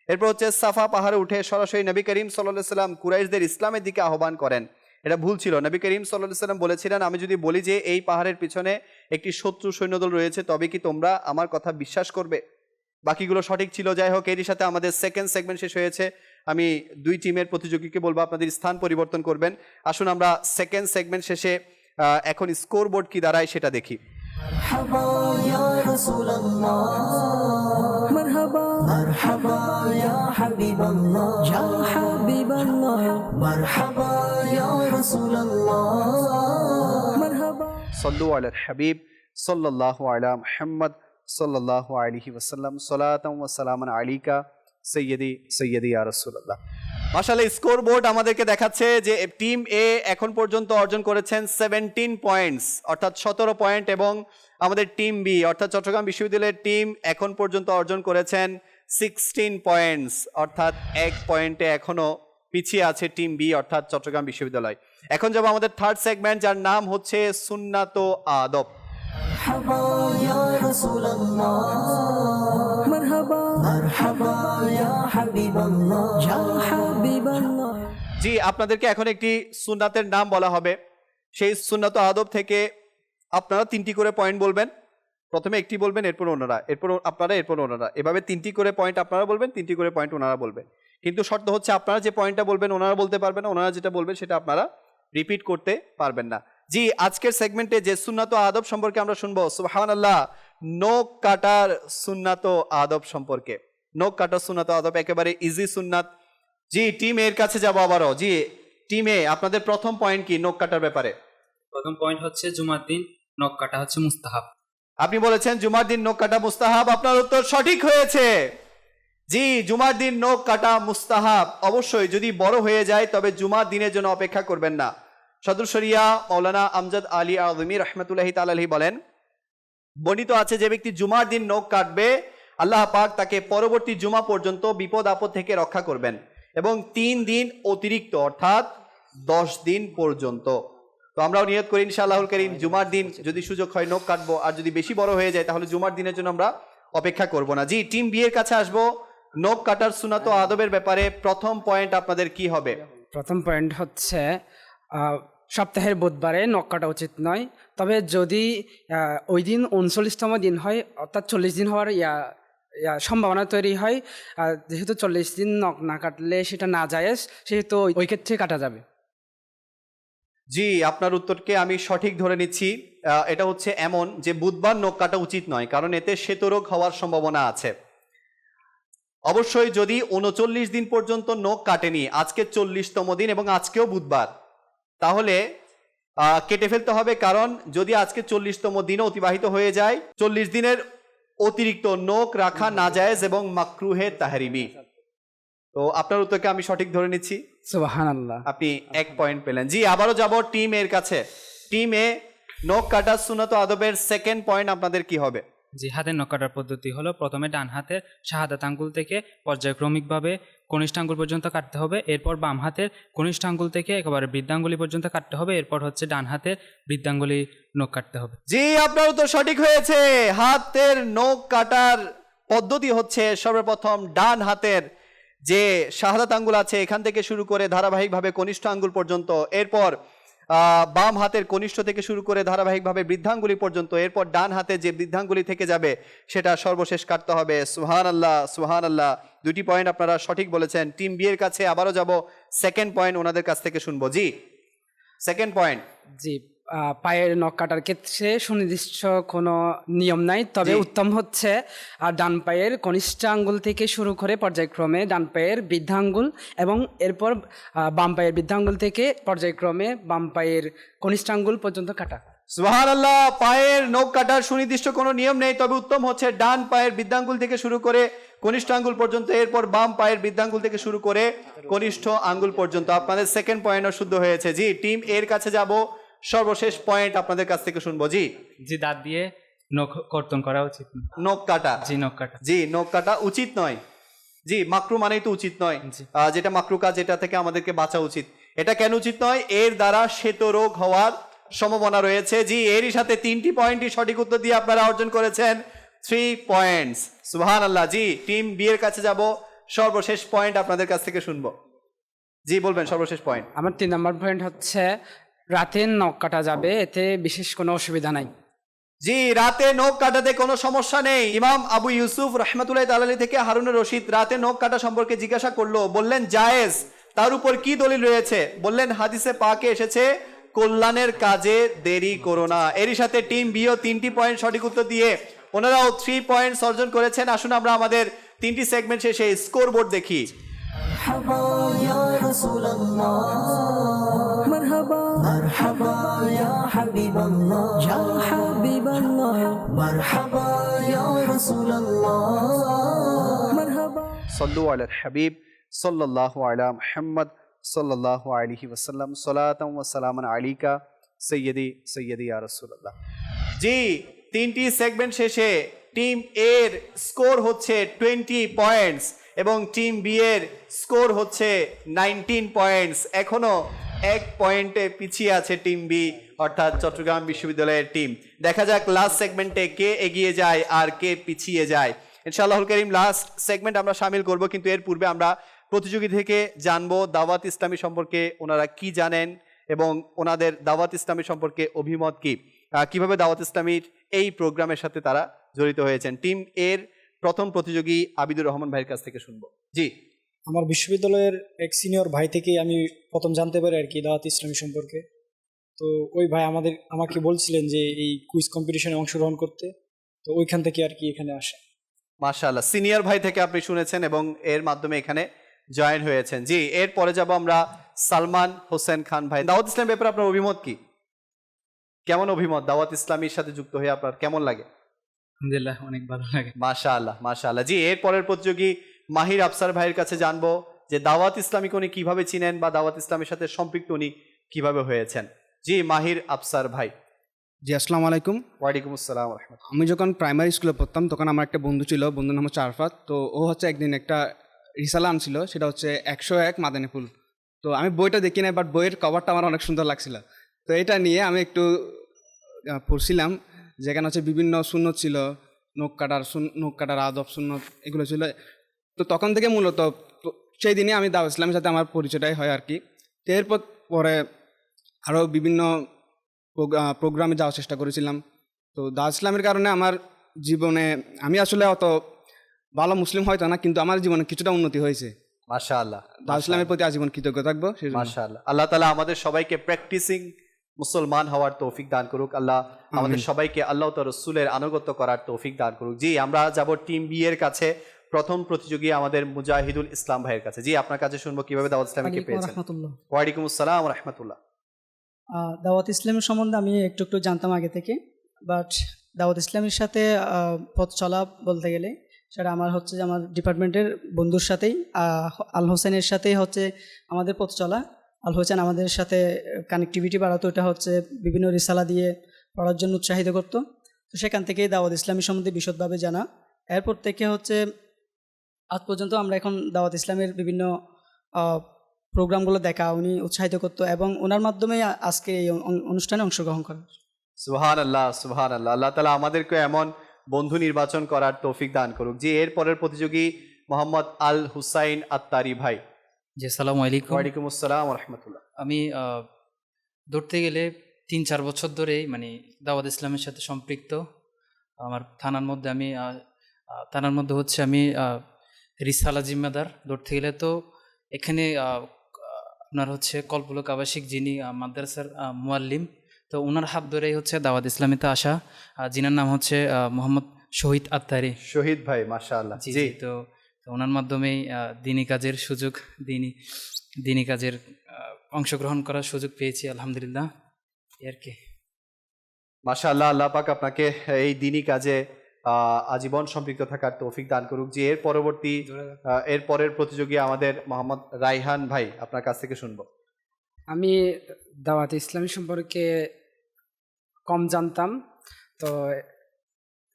এরপর হচ্ছে সাফা পাহাড়ে উঠে সরাসরি নবী করিম সাল্লাল্লাহু আলাইহি সাল্লাম কুরাইশদের ইসলামের দিকে আহ্বান করেন। এটা ভুল ছিল। নবী করিম সাল্লাল্লাহু আলাইহি সাল্লাম বলেছিলেন, আমি যদি বলি যে এই পাহাড়ের পিছনে একটি শত্রু সৈন্যদল রয়েছে, তবে কি তোমরা আমার কথা বিশ্বাস করবে? বাকিগুলো সঠিক ছিল। যাই হোক, এরই সাথে আমাদের সেকেন্ড সেগমেন্ট শেষ হয়েছে। আমি দুই টিমের প্রতিযোগীকে বলবো আপনাদের স্থান পরিবর্তন করবেন। আসুন আমরা সেকেন্ড সেগমেন্ট শেষে এখন স্কোর বোর্ড কি দাঁড়ায় সেটা দেখি। مرحبا يا رسول الله مرحبا مرحبا يا حبيب الله يا حبيب الله مرحبا يا رسول الله مرحبا সল্লু আলাল হাবিব সাল্লাল্লাহু আলা মুহাম্মদ সাল্লাল্লাহু আলাইহি ওয়াসাল্লাম সালাতাম ওয়া সালামান আলাইকা সাইয়্যিদি সাইয়্যিদি ইয়া রাসূলুল্লাহ। মাশাআল্লাহ, স্কোর বোর্ড আমাদেরকে দেখাচ্ছে যে টিম এ এখন পর্যন্ত অর্জন করেছেন 17 পয়েন্টস অর্থাৎ 17 পয়েন্ট, এবং আমাদের টিম বি অর্থাৎ চট্টগ্রাম বিশ্ববিদ্যালয়ের টিম এখন পর্যন্ত অর্জন করেছেন 16 পয়েন্টস অর্থাৎ 1 পয়েন্টে এখনো পিছিয়ে আছে টিম বি অর্থাৎ চট্টগ্রাম বিশ্ববিদ্যালয়। এখন যাব আমাদের থার্ড সেগমেন্ট, যার নাম হচ্ছে সুন্নাত ও আদব। مرحبا يا رسول الله مرحبا مرحبا يا حبيب الله يا حبيب الله জি, আপনাদেরকে এখন একটি সুন্নাতের নাম বলা হবে। সেই সুন্নাত ও আদব থেকে আপনারা 3টি করে পয়েন্ট বলবেন। প্রথমে একটি বলবেন, এরপর ওনারা, এরপর আপনারা, এরপর ওনারা, এভাবে 3টি করে পয়েন্ট আপনারা বলবেন, 3টি করে পয়েন্ট ওনারা বলবেন। কিন্তু শর্ত হচ্ছে আপনারা যে পয়েন্টটা বলবেন ওনারা বলতে পারবেন না, ওনারা যেটা বলবেন সেটা আপনারা রিপিট করতে পারবেন না। জি, আজকের সেগমেন্টে যে সুন্নাত ও আদব সম্পর্কে আমরা শুনবো, সুবহানাল্লাহ, নখ কাটার সুন্নাত ও আদব সম্পর্কে। নখ কাটার সুন্নাত ও আদব একেবারে ইজি সুন্নাত। জি, টিম এর কাছে যাব আবারও। জি, টিমে আপনাদের প্রথম পয়েন্ট কি নখ কাটার ব্যাপারে? প্রথম পয়েন্ট হচ্ছে জুমার দিন নখ কাটা হচ্ছে মুস্তাহাব। আপনি বলেছেন জুমার দিন নখ কাটা মুস্তাহাব, আপনার উত্তর সঠিক হয়েছে। জি, জুমার দিন নখ কাটা মুস্তাহাব। অবশ্যই যদি বড় হয়ে যায় তবে জুমার দিনের জন্য অপেক্ষা করবেন না। সদর শরিয়া মাওলানা আমজাদ আলী আযমি রাহমাতুল্লাহি তাআলা আলাইহি বলেন, বর্ণিত আছে যে ব্যক্তি জুমার দিন নখ কাটবে আল্লাহ পাক তাকে পরবর্তী জুমা পর্যন্ত বিপদ আপদ থেকে রক্ষা করবেন, এবং 3 দিন অতিরিক্ত অর্থাৎ 10 দিন পর্যন্ত। তো আমরাও নিয়ত করি ইনশাআল্লাহুল কারীম জুমার দিন যদি সুযোগ হয় নখ কাটবো, আর যদি বেশি বড় হয়ে যায় তাহলে জুমার দিনের জন্য আমরা অপেক্ষা করব না। জি, টিম বি এর কাছে আসবো। নখ কাটার সুন্নাত ও আদবের ব্যাপারে প্রথম পয়েন্ট আপনাদের কি হবে? প্রথম পয়েন্ট হচ্ছে সপ্তাহের বুধবারে নখ কাটা উচিত নয়। তবে যদি ওই দিন 39তম দিন হয় অর্থাৎ 40 দিন হওয়ার সম্ভাবনা তৈরি হয়, যেহেতু 40 দিন নখ না কাটলে সেটা না জায়েজ, সেহেতু ওই ক্ষেত্রে কাটা যাবে। জি, আপনার উত্তরকে আমি সঠিক ধরে নিচ্ছি। এটা হচ্ছে এমন যে বুধবার নখ কাটা উচিত নয়, কারণ এতে শ্বেতরোগ হওয়ার সম্ভাবনা আছে। অবশ্যই যদি 39 দিন পর্যন্ত নখ কাটেনি, আজকে 40তম দিন এবং আজকেও বুধবার, তাহলে কেটে ফেলতে হবে। কারণ যদি আজকে 40তম দিনও অতিবাহিত হয়ে যায়, 40 দিনের অতিরিক্ত নখ রাখা নাজায়েজ এবং মাকরুহে তাহরিমি। তো আপনার উত্তরকে আমি সঠিক ধরে নিচ্ছি। সুবহানাল্লাহ, আপনি 1 পয়েন্ট পেলেন। জি, আবারও যাব টিম এর কাছে। টিম এ নখ কাটা সুন্নাত ও আদবের সেকেন্ড পয়েন্ট আপনাদের কি হবে? জি, হাতের নখ কাটার পদ্ধতি হলো প্রথমে ডান হাতের শাহাদাত আঙ্গুল থেকে পর্যায়ক্রমিকভাবে কনিষ্ঠ আঙ্গুল পর্যন্ত কাটতে হবে, এরপর বাম হাতের কনিষ্ঠ আঙ্গুল থেকে একেবারে বৃদ্ধাঙ্গুলি পর্যন্ত কাটতে হবে, এরপর হচ্ছে ডান হাতের বৃদ্ধাঙ্গুলি নখ কাটতে হবে। জি, আপনার উত্তর সঠিক হয়েছে। হাতের নখ কাটার পদ্ধতি হচ্ছে সর্বপ্রথম ডান হাতের যে শাহাদাত আঙ্গুল আছে এখান থেকে শুরু করে ধারাবাহিকভাবে কনিষ্ঠ আঙ্গুল পর্যন্ত, এরপর বাম হাতের কনিষ্ঠ থেকে শুরু করে ধারাবাহিকভাবে বৃদ্ধাঙ্গুলি পর্যন্ত, এরপর ডান হাতে যে বৃদ্ধাঙ্গুলি থেকে যাবে সেটা সর্বশেষ কাটতে হবে। সুবহানাল্লাহ, সুবহানাল্লাহ। 2টি পয়েন্ট আপনারা সঠিক বলেছেন। টিম বি এর কাছে আবারও যাব, সেকেন্ড পয়েন্ট ওনাদের কাছ থেকে শুনবো। জি, সেকেন্ড পয়েন্ট। জি, পায়ের নখ কাটার ক্ষেত্রে সুনির্দিষ্ট কোনো নিয়ম নাই, তবে জি। উত্তম হচ্ছে ডান পায়ের কনিষ্ঠ আঙ্গুল থেকে শুরু করে পর্যায়ক্রমে ডান পায়ের বৃদ্ধাঙ্গুল এবং এরপর বাম পায়ের বৃদ্ধাঙ্গুল থেকে পর্যায়ক্রমে বাম পায়ের কনিষ্ঠ আঙ্গুল পর্যন্ত কাটা। সুবহানাল্লাহ। পায়ের নখ কাটার সুনির্দিষ্ট কোনো নিয়ম নেই, তবে উত্তম হচ্ছে ডান পায়ের বৃদ্ধাঙ্গুল থেকে শুরু করে কনিষ্ঠ আঙ্গুল পর্যন্ত, এরপর বাম পায়ের বৃদ্ধাঙ্গুল থেকে শুরু করে কনিষ্ঠ আঙ্গুল পর্যন্ত। আপনাদের সেকেন্ড পয়েন্টও শুদ্ধ হয়েছে। জি, টিম এর কাছে যাব, সর্বশেষ পয়েন্ট আপনাদের কাছ থেকে শুনবো। জি, জি, দাঁত দিয়ে নখ কর্তন করা উচিত না। নখ কাটা। জি, নখ কাটা। জি, নখ কাটা উচিত নয়। জি, মাকরু মানেই তো উচিত নয়। যেটা মাকরু কাজ, যেটা থেকে আমাদেরকে বাঁচা উচিত। এটা কেন উচিত নয়? এর দ্বারা শ্বেতরোগ হওয়ার সম্ভাবনা রয়েছে। জি, এরই সাথে 3টি পয়েন্টই সঠিক উত্তর দিয়ে আপনারা অর্জন করেছেন 3 পয়েন্টস। সুবহানাল্লাহ। জি, টিম বি এর কাছে যাব, সর্বশেষ পয়েন্ট আপনাদের কাছ থেকে শুনবো। জি বলবেন সর্বশেষ পয়েন্ট। আমার 3 নম্বর পয়েন্ট হচ্ছে রাতে নখ কাটা যাবে, এতে বিশেষ কোনো অসুবিধা নাই। জি, রাতে নখ কাটাতে কোনো সমস্যা নেই। ইমাম আবু ইউসুফ রহমতুল্লাহ তাআলা থেকে হারুনুর রশিদ রাতে নখ কাটা সম্পর্কে জিজ্ঞাসা করলো, বললেন জায়েজ। তার উপর কি দলিল রয়েছে? বললেন হাদিসে পাকে এসেছে কল্যাণের কাজে দেরি করো না। এরই সাথে টিম বিও 3টি পয়েন্ট সঠিক উত্তর দিয়ে ওনারাও 3 পয়েন্ট অর্জন করেছেন। আসুন আমরা আমাদের 3টি সেগমেন্ট শেষে স্কোর বোর্ড দেখি। مرحبا يا رسول الله মারহাবা مرحبا يا حبيب الله ইয়া হাবিবাল্লাহ مرحبا يا رسول الله মারহাবা সল্লু আলাল হাবিব সাল্লাল্লাহু আলা মুহাম্মদ সাল্লাল্লাহু আলাইহি ওয়াসাল্লাম সালাতাম ওয়া সালামান আলাইকা সাইয়্যিদি সাইয়্যিদি ইয়া রাসূলুল্লাহ। জি, 3টি সেগমেন্ট শেষে টিম এর স্কোর হচ্ছে 20 পয়েন্টস এবং টিম বি এর স্কোর হচ্ছে 19 পয়েন্টস। এখনো 1 পয়েন্টে পিছিয়ে আছে টিম বি অর্থাৎ চট্টগ্রাম বিশ্ববিদ্যালয়ের টিম। দেখা যাক লাস্ট সেগমেন্টে কে এগিয়ে যায় আর কে পিছিয়ে যায়। ইনশাআল্লাহুল কারীম লাস্ট সেগমেন্ট আমরা শামিল করব, কিন্তু এর পূর্বে আমরা প্রতিযোগী থেকে জানবো দাওয়াত ইসলামী সম্পর্কে ওনারা কি জানেন এবং ওনাদের দাওয়াত ইসলামী সম্পর্কে অভিমত কি, কিভাবে দাওয়াত ইসলামীর এই প্রোগ্রামের সাথে তারা জড়িত হয়েছেন। টিম এর প্রথম প্রতিযোগী আবিদুর রহমান ভাইয়ের কাছ থেকে শুনবো। জি, আমার বিশ্ববিদ্যালয়ের এক সিনিয়র ভাই থেকে আমি প্রথম জানতে পারি আর কি দাওয়াত ইসলামী সম্পর্কে। তো ওই ভাই আমাকে বলছিলেন যে এই কুইজ কম্পিটিশনে অংশগ্রহণ করতে, তো ওইখান থেকে আর কি এখানে আসে। মাশাআল্লাহ, সিনিয়র ভাই থেকে আপনি শুনেছেন এবং এর মাধ্যমে এখানে জয়েন হয়েছেন। জি, এরপরে যাব আমরা সালমান হোসেন খান ভাই। দাওয়াত ইসলামের ব্যাপারে আপনার অভিমত কি? কেমন অভিমত দাওয়াত ইসলামীর সাথে যুক্ত হয়ে আপনার কেমন লাগে? আলহামদুলিল্লাহ, অনেক ভালো লাগে। মাশাআল্লাহ মাশাআল্লাহ। জি, এর পরের প্রতিযোগী মাহির আফসার ভাইয়ের কাছে জানবো যে দাওয়াত ইসলামীকে উনি কিভাবে চিনেন বা দাওয়াত ইসলামের সাথে সম্পৃক্ত উনি কিভাবে হয়েছেন। জি, মাহির আফসার ভাই। জি, আসসালামু আলাইকুম। ওয়ালাইকুম আসসালাম ওয়া রাহমাতুল্লাহ। আমি যখন প্রাইমারি স্কুলে পড়তাম তখন আমার একটা বন্ধু ছিল, বন্ধুর নাম হচ্ছে আরফাত। তো ও হচ্ছে একদিন একটা রিসালা আনছিল, সেটা হচ্ছে 101 মাদানী ফুল। তো আমি বইটা দেখি নাই, বাট বইয়ের কভারটা আমার অনেক সুন্দর লাগছিল। তো এটা নিয়ে আমি একটু পড়ছিলাম, যেখানে হচ্ছে বিভিন্ন সুন্নত ছিল, নখ কাটার আদব সুন্নত এগুলো ছিল। তো তখন থেকে মূলত সেই দিনে আমি দাওয়াত ইসলামের সাথে আমার পরিচয়টাই হয় আর কি। তো এরপর পরে আরও বিভিন্ন প্রোগ্রামে যাওয়ার চেষ্টা করেছিলাম। তো দাওয়াত ইসলামের কারণে আমার জীবনে আমি আসলে অত ভালো মুসলিম হয়তো না, কিন্তু আমার জীবনে কিছুটা উন্নতি হয়েছে। মাশাআল্লাহ, দাওয়াত ইসলামের প্রতি আজীবন কৃতজ্ঞ থাকবো। মাশাআল্লাহ। আল্লাহ তাআলা আমাদের সবাইকে প্র্যাকটিসিং মুসলমান হওয়ার তৌফিক দান করুক। আল্লাহ আমাদের সবাইকে আল্লাহ তার রাসূলের আনুগত্য করার তৌফিক দান করুক। জি, আমরা যাব টিম বি এর কাছে। প্রথম প্রতিযোগী আমাদের মুজাহিদুল ইসলাম ভাইয়ের কাছে। জি, আপনার কাছে শুনবো কিভাবে দাওয়াত ইসলামীকে পেয়েছেন। রাহমাতুল্লাহ। ওয়ালাইকুম আসসালাম ওয়া রাহমাতুল্লাহ। দাওয়াত ইসলামের সম্বন্ধে আমি একটু একটু জানতাম আগে থেকে, বাট দাওয়াত ইসলামের সাথে পথ চলা বলতে গেলে সেটা আমার হচ্ছে যে আমার ডিপার্টমেন্টের বন্ধুর সাথেই আল হোসেনের সাথেই হচ্ছে আমাদের পথ চলা। আল হোসেন আমাদের সাথে কানেক্টিভিটি বাড়াতো, এটা হচ্ছে বিভিন্ন রিসালা দিয়ে পড়ার জন্য উৎসাহিত করতো। তো সেখান থেকেই দাওয়াত ইসলামী সম্বন্ধে বিশদভাবে জানা। এরপর থেকে হচ্ছে আজ পর্যন্ত আমরা এখন দাওয়াত ইসলামের বিভিন্ন প্রোগ্রামগুলো দেখা উনি উৎসাহিত করতো এবং ওনার মাধ্যমেই আজকে এই অনুষ্ঠানে অংশগ্রহণ করা। সুবহানাল্লাহ সুবহানাল্লাহ। আল্লাহ তাআলা আমাদেরকে এমন বন্ধু নির্বাচন করার তৌফিক দান করুক। জি, এর পরের প্রতিযোগী মোহাম্মদ আল হুসাইন আত্তারি ভাই। জি, আসসালামু আলাইকুম। ওয়ালাইকুম আসসালাম ওয়া রাহমাতুল্লাহ। আমি ধরতে গেলে 3-4 বছর ধরেই মানে দাওয়াত ইসলামের সাথে সম্পৃক্ত। আমার থানার মধ্যে হচ্ছে আমি রিসালা জিম্মাদার ধরতে গেলে। তো এখানে আপনার হচ্ছে কল্পলোক আবাসিক যিনি মাদ্রাসার মুয়াল্লিম, তো ওনার হাত ধরেই হচ্ছে দাওয়াত ইসলামীতে আসা, যিনার নাম হচ্ছে মোহাম্মদ শহীদ আত্তারি। শহীদ ভাই, মাশাআল্লাহ। জি জি। তো ওনার মাধ্যমেই দিনী কাজের সুযোগ, দিনী কাজের অংশগ্রহণ করার সুযোগ পেয়েছি আলহামদুলিল্লাহ, আর কি। মাশাআল্লাহ, আল্লাহ পাক আপনাকে এই দিনী কাজে আজীবন সম্পৃক্ত থাকার তৌফিক দান করুক। জি, এর পরের প্রতিযোগী আমাদের মোহাম্মদ রাইহান ভাই, আপনার কাছ থেকে শুনবো। আমি দাওয়াত ইসলামী সম্পর্কে কম জানতাম। তো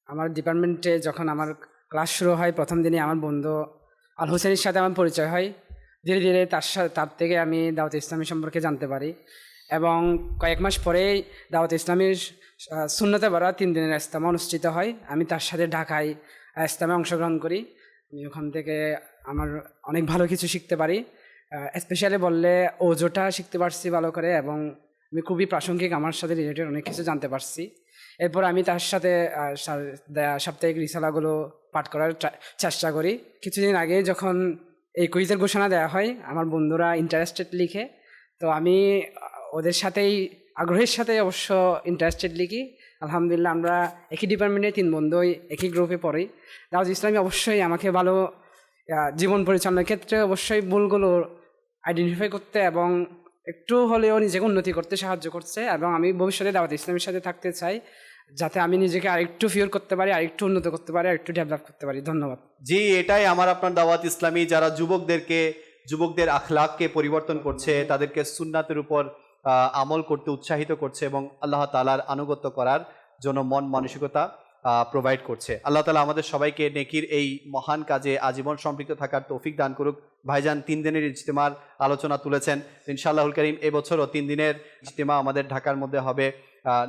আমার ডিপার্টমেন্টে যখন আমার ক্লাস শুরু হয়, প্রথম দিনে আমার বন্ধু আল হোসেনের সাথে আমার পরিচয় হয়। ধীরে ধীরে তার থেকে আমি দাওয়াত ইসলামী সম্পর্কে জানতে পারি এবং কয়েক মাস পরেই দাওয়াত ইসলামীর সুন্নতে বারা 3 দিনের ইজতেমা অনুষ্ঠিত হয়। আমি তার সাথে ঢাকায় ইজতেমায় অংশগ্রহণ করি। আমি ওখান থেকে আমার অনেক ভালো কিছু শিখতে পারি। স্পেশালি বললে ওজোটা শিখতে পারছি ভালো করে, এবং আমি খুবই প্রাসঙ্গিক, আমার সাথে রিলেটেড অনেক কিছু জানতে পারছি। এরপর আমি তার সাথে সাপ্তাহিক রিসালাগুলো পাঠ করার চেষ্টা করি। কিছুদিন আগে যখন এই কুইজের ঘোষণা দেওয়া হয়, আমার বন্ধুরা ইন্টারেস্টেড লিখে, তো আমি ওদের সাথেই আগ্রহের সাথে অবশ্য ইন্টারেস্টেড লিখি। আলহামদুলিল্লাহ আমরা একই ডিপার্টমেন্টে 3 বন্ধুই একই গ্রুপে পড়ি। দাওয়াত ইসলামী অবশ্যই আমাকে ভালো জীবন পরিচালনার ক্ষেত্রে অবশ্যই ভুলগুলো আইডেন্টিফাই করতে এবং একটু হলেও নিজেকে উন্নতি করতে সাহায্য করছে, এবং আমি ভবিষ্যতে দাওয়াত ইসলামের সাথে থাকতে চাই যাতে আমি নিজেকে আরেকটু ফিওর করতে পারি, আরেকটু উন্নত করতে পারি, আরেকটু ডেভেলপ করতে পারি। ধন্যবাদ। জি, এটাই আমার আপনার দাওয়াত ইসলামী, যারা যুবকদের আখলাককে পরিবর্তন করছে, তাদেরকে সুন্নাতের উপর আমল করতে উৎসাহিত করছে এবং আল্লাহ তাআলার আনুগত্য করার জন্য মন মানসিকতা প্রোভাইড করছে। আল্লাহ তাআলা আমাদের সবাইকে নেকির এই মহান কাজে আজীবন সম্পৃক্ত থাকার তৌফিক দান করুক। ভাইজান 3 দিনের ইজতিমার আলোচনা তুলেছেন, ইনশাআল্লাহুল কারীম এবছরও 3 দিনের ইজতিমা আমাদের ঢাকার মধ্যে হবে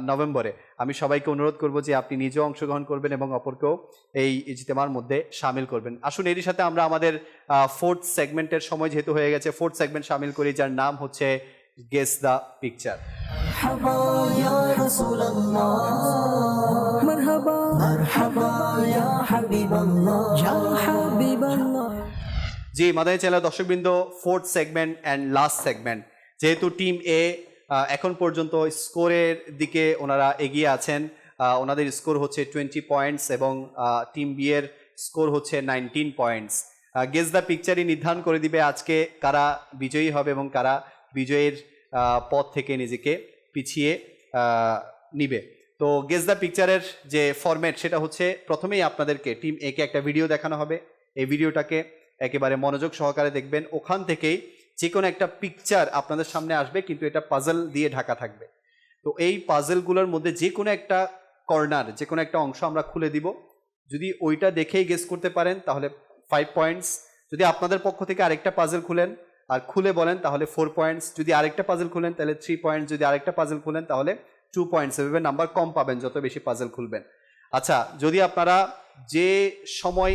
নভেম্বরে। আমি সবাইকে অনুরোধ করব যে আপনি নিজেও অংশগ্রহণ করবেন এবং অপরকেও এই ইজতিমার মধ্যে শামিল করবেন। আসুন এরই সাথে আমরা আমাদের 4th সেগমেন্টের সময় যেহেতু হয়ে গেছে, 4th সেগমেন্ট শামিল করি, যার নাম হচ্ছে guess the picture. مرحبا يا رسول الله مرحبا مرحبا يا حبيب الله يا حبيب الله। G Madani channel দর্শকবৃন্দ, 4th segment and last segment. যেহেতু টিম এ এখন পর্যন্ত স্কোরের দিকে ওনারা এগিয়ে আছেন, ওনাদের স্কোর হচ্ছে 20 পয়েন্টস এবং টিম বি এর স্কোর হচ্ছে 19 পয়েন্টস। গেস দ্য পিকচারই নির্ধারণ করে দিবে আজকে কারা বিজয়ী হবে এবং কারা বিজয়ের পথ থেকে নিজেকে পিছিয়ে নিবে। তো গেস দ্য পিকচারের যে ফরম্যাট সেটা হচ্ছে, প্রথমেই আপনাদেরকে টিম এ কে একটা ভিডিও দেখানো হবে। এই ভিডিওটাকে একেবারে মনোযোগ সহকারে দেখবেন। ওখান থেকেই যে কোনো একটা পিকচার আপনাদের সামনে আসবে, কিন্তু এটা পাজল দিয়ে ঢাকা থাকবে। তো এই পাজলগুলোর মধ্যে যে কোনো একটা কর্নার, যে কোনো একটা অংশ আমরা খুলে দিব। যদি ওইটা দেখেই গেস করতে পারেন তাহলে 5 পয়েন্টস। যদি আপনাদের পক্ষ থেকে আরেকটা পাজল খুলেন আর খুলে বলেন তাহলে 4 পয়েন্টস। যদি আরেকটা পাজল খুলেন তাহলে 3 পয়েন্টস। যদি আরেকটা পাজল খুলেন তাহলে 2 পয়েন্টস। এভাবে নাম্বার কম পাবেন যত বেশি পাজল খুলবেন। আচ্ছা, যদি আপনারা যে সময়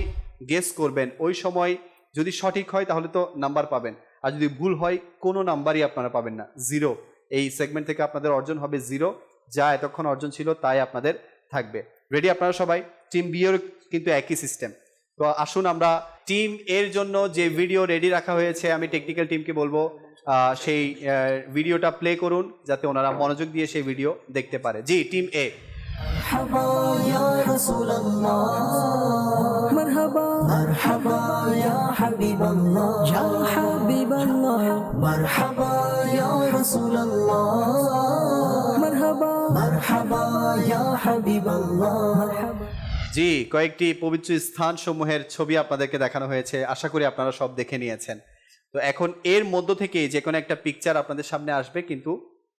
গেস করবেন ওই সময় যদি সঠিক হয় তাহলে তো নাম্বার পাবেন, আর যদি ভুল হয় কোনো নাম্বারই আপনারা পাবেন না, 0। এই সেগমেন্ট থেকে আপনাদের অর্জন হবে 0, যা এতক্ষণ অর্জন ছিল তাই আপনাদের থাকবে। রেডি আপনারা সবাই? টিম বি এর কিন্তু একই সিস্টেম। তো আসুন আমরা টিম এর জন্য যে ভিডিও রেডি রাখা হয়েছে, আমি টেকনিক্যাল টিমকে বলবো সেই ভিডিওটা প্লে করুন যাতে ওনারা মনোযোগ দিয়ে সেই ভিডিও দেখতে পারে। জি, টিম এ। مرحبا يا رسول الله مرحبا مرحبا يا حبيب الله يا حبيب الله مرحبا يا رسول الله مرحبا مرحبا يا حبيب الله مرحبا। জি, কয়েকটি পবিত্র স্থান সমূহের ছবি আপনাদেরকে দেখানো হয়েছে, আশা করি আপনারা সব দেখে নিয়েছেন। তো এখন এর মধ্য থেকে যে কোনো একটা পিকচার আপনাদের সামনে আসবে, কিন্তু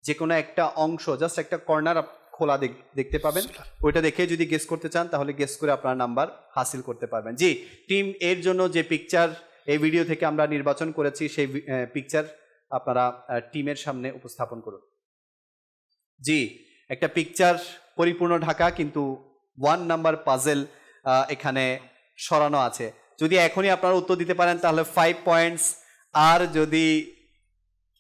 যে কোনো একটা অংশ, জাস্ট একটা কর্নার খোলা দেখতে পাবেন। ওইটা দেখে যদি গেস করতে চান তাহলে গেস করে আপনারা নাম্বার হাসিল করতে পারবেন। জি, টিম এর জন্য যে পিকচার এই ভিডিও থেকে আমরা নির্বাচন করেছি সেই পিকচার আপনারা টিমের সামনে উপস্থাপন করুন। জি, একটা পিকচার পরিপূর্ণ ঢাকা, কিন্তু 1 নাম্বার পাজেল এখানে সরানো আছে। যদি এখনই আপনারা উত্তর দিতে পারেন তাহলে 5 পয়েন্টস, আর যদি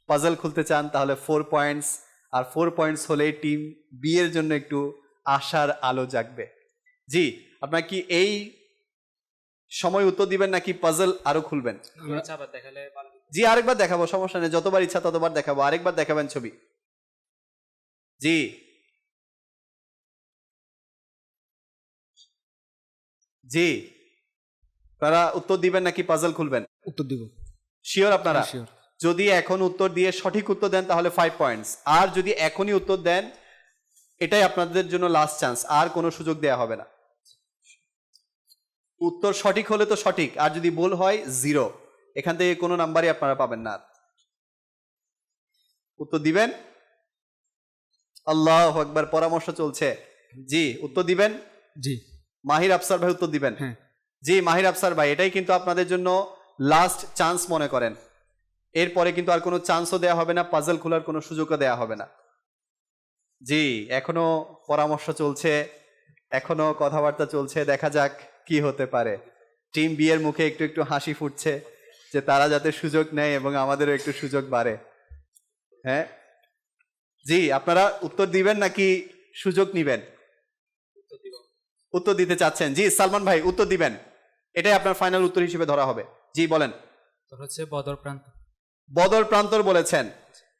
পাজেল খুলতে চান তাহলে 4 পয়েন্টস। আর 4 পয়েন্টস হলে টিম বি এর জন্য একটু আশার আলো জাগবে। জি, আপনারা কি এই সময় উত্তর দিবেন নাকি পাজেল আরো খুলবেন? জি, আরেকবার দেখাবো, সমস্যা নেই, যতবার ইচ্ছা ততবার দেখাবো। আরেকবার দেখাবেন ছবি। জি জি, আপনারা উত্তর দিবেন নাকি পাজল খুলবেন? উত্তর দিব। শিওর আপনারা? শিওর। যদি এখন উত্তর দিয়ে সঠিক উত্তর দেন তাহলে 5 পয়েন্টস, আর যদি এখনই উত্তর দেন এটাই আপনাদের জন্য লাস্ট চান্স, আর কোনো সুযোগ দেয়া হবে না। উত্তর সঠিক হলে তো সঠিক, আর যদি ভুল হয় 0। এখান থেকে কোনো নাম্বারই আপনারা পাবেন না। উত্তর দিবেন? আল্লাহু আকবার, পরামর্শ চলছে। জি, উত্তর দিবেন? জি। মাহির আফসার ভাই উত্তর দিবেন? হ্যাঁ। জি, মাহির আফসার ভাই, এটাই কিন্তু আপনাদের জন্য লাস্ট চান্স মনে করেন। এরপরে কিন্তু আর কোনো চান্সও দেওয়া হবে না, পাজল খোলার কোনো সুযোগও দেওয়া হবে না। জি, এখনো পরামর্শ চলছে, এখনো কথাবার্তা চলছে, দেখা যাক কি হতে পারে। টিম বি এর মুখে একটু একটু হাসি ফুটছে যে তারা যাতে সুযোগ নেয় এবং আমাদেরও একটু সুযোগ বাড়ে। হ্যাঁ জি, আপনারা উত্তর দিবেন নাকি সুযোগ নিবেন? উত্তর দিতে চাচ্ছেন? জি সালমান ভাই উত্তর দিবেন, এটাই আপনার ফাইনাল উত্তর হিসেবে ধরা হবে। জি বলেন। তোর হচ্ছে বদর প্রান্ত। বদর প্রান্তর বলেছেন।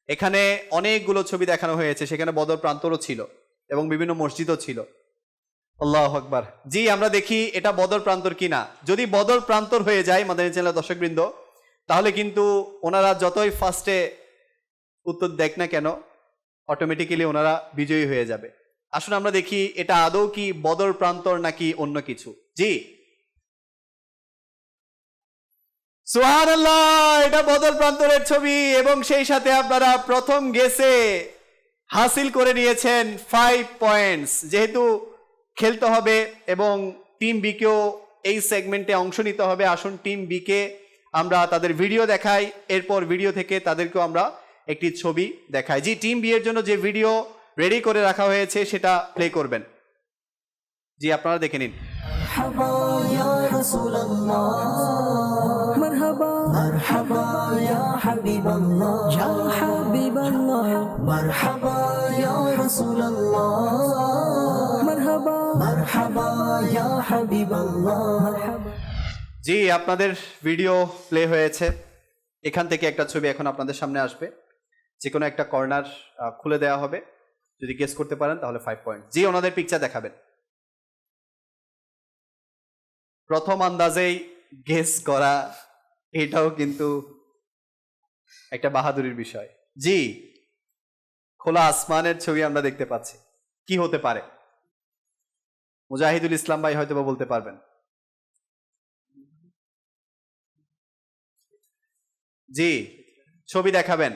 এখানে অনেকগুলো ছবি দেখানো হয়েছে, সেখানে বদর প্রান্তরও ছিল এবং বিভিন্ন মসজিদও ছিল। আল্লাহু আকবার। জি আমরা দেখি এটা বদর প্রান্তর কিনা। যদি বদর প্রান্তর হয়ে যায় মাদানী চ্যানেলের দর্শকবৃন্দ, তাহলে কিন্তু ওনারা যতই ফার্স্টে উত্তর দেখ না কেন অটোমেটিক্যালি ওনারা বিজয়ী হয়ে যাবে। আসুন আমরা দেখি এটা আদৌ কি বদর প্রান্তর নাকি অন্য কিছু। জি সুবহানাল্লাহ, এটা বদর প্রান্তরের ছবি এবং সেই সাথে আপনারা প্রথম গেসে হাসিল করে নিয়েছেন 5 পয়েন্টস। যেহেতু খেলতে হবে এবং টিম বি কেও এই সেগমেন্টে অংশ নিতে হবে, আসুন টিম বি কে আমরা তাদের ভিডিও দেখাই, এরপর ভিডিও থেকে তাদেরকেও আমরা একটি ছবি দেখাই। জি টিম বি এর জন্য যে ভিডিও রেডি করে রাখা হয়েছে সেটা প্লে করবেন। জি আপনারা দেখে নিন। مرحبا يا رسول الله مرحبا مرحبا يا حبيب الله يا حبيب الله مرحبا يا رسول الله مرحبا مرحبا يا حبيب الله مرحبا। জি আপনাদের ভিডিও প্লে হয়েছে, এখান থেকে একটা ছবি এখন আপনাদের সামনে আসবে, যে কোনো একটা কর্নার খুলে দেওয়া হবে, যদি গেস করতে পারেন তাহলে 5 পয়েন্ট। জি ওনাদের পিকচার দেখাবেন। প্রথম আন্দাজেই গেস করা এটাও কিন্তু একটা বাহাদুরির বিষয়। জি খোলা আসমানের ছবি আমরা দেখতে পাচ্ছি, কি হতে পারে? মুজাহিদুল ইসলাম ভাই হয়তো বা বলতে পারবেন। জি ছবি দেখাবেন,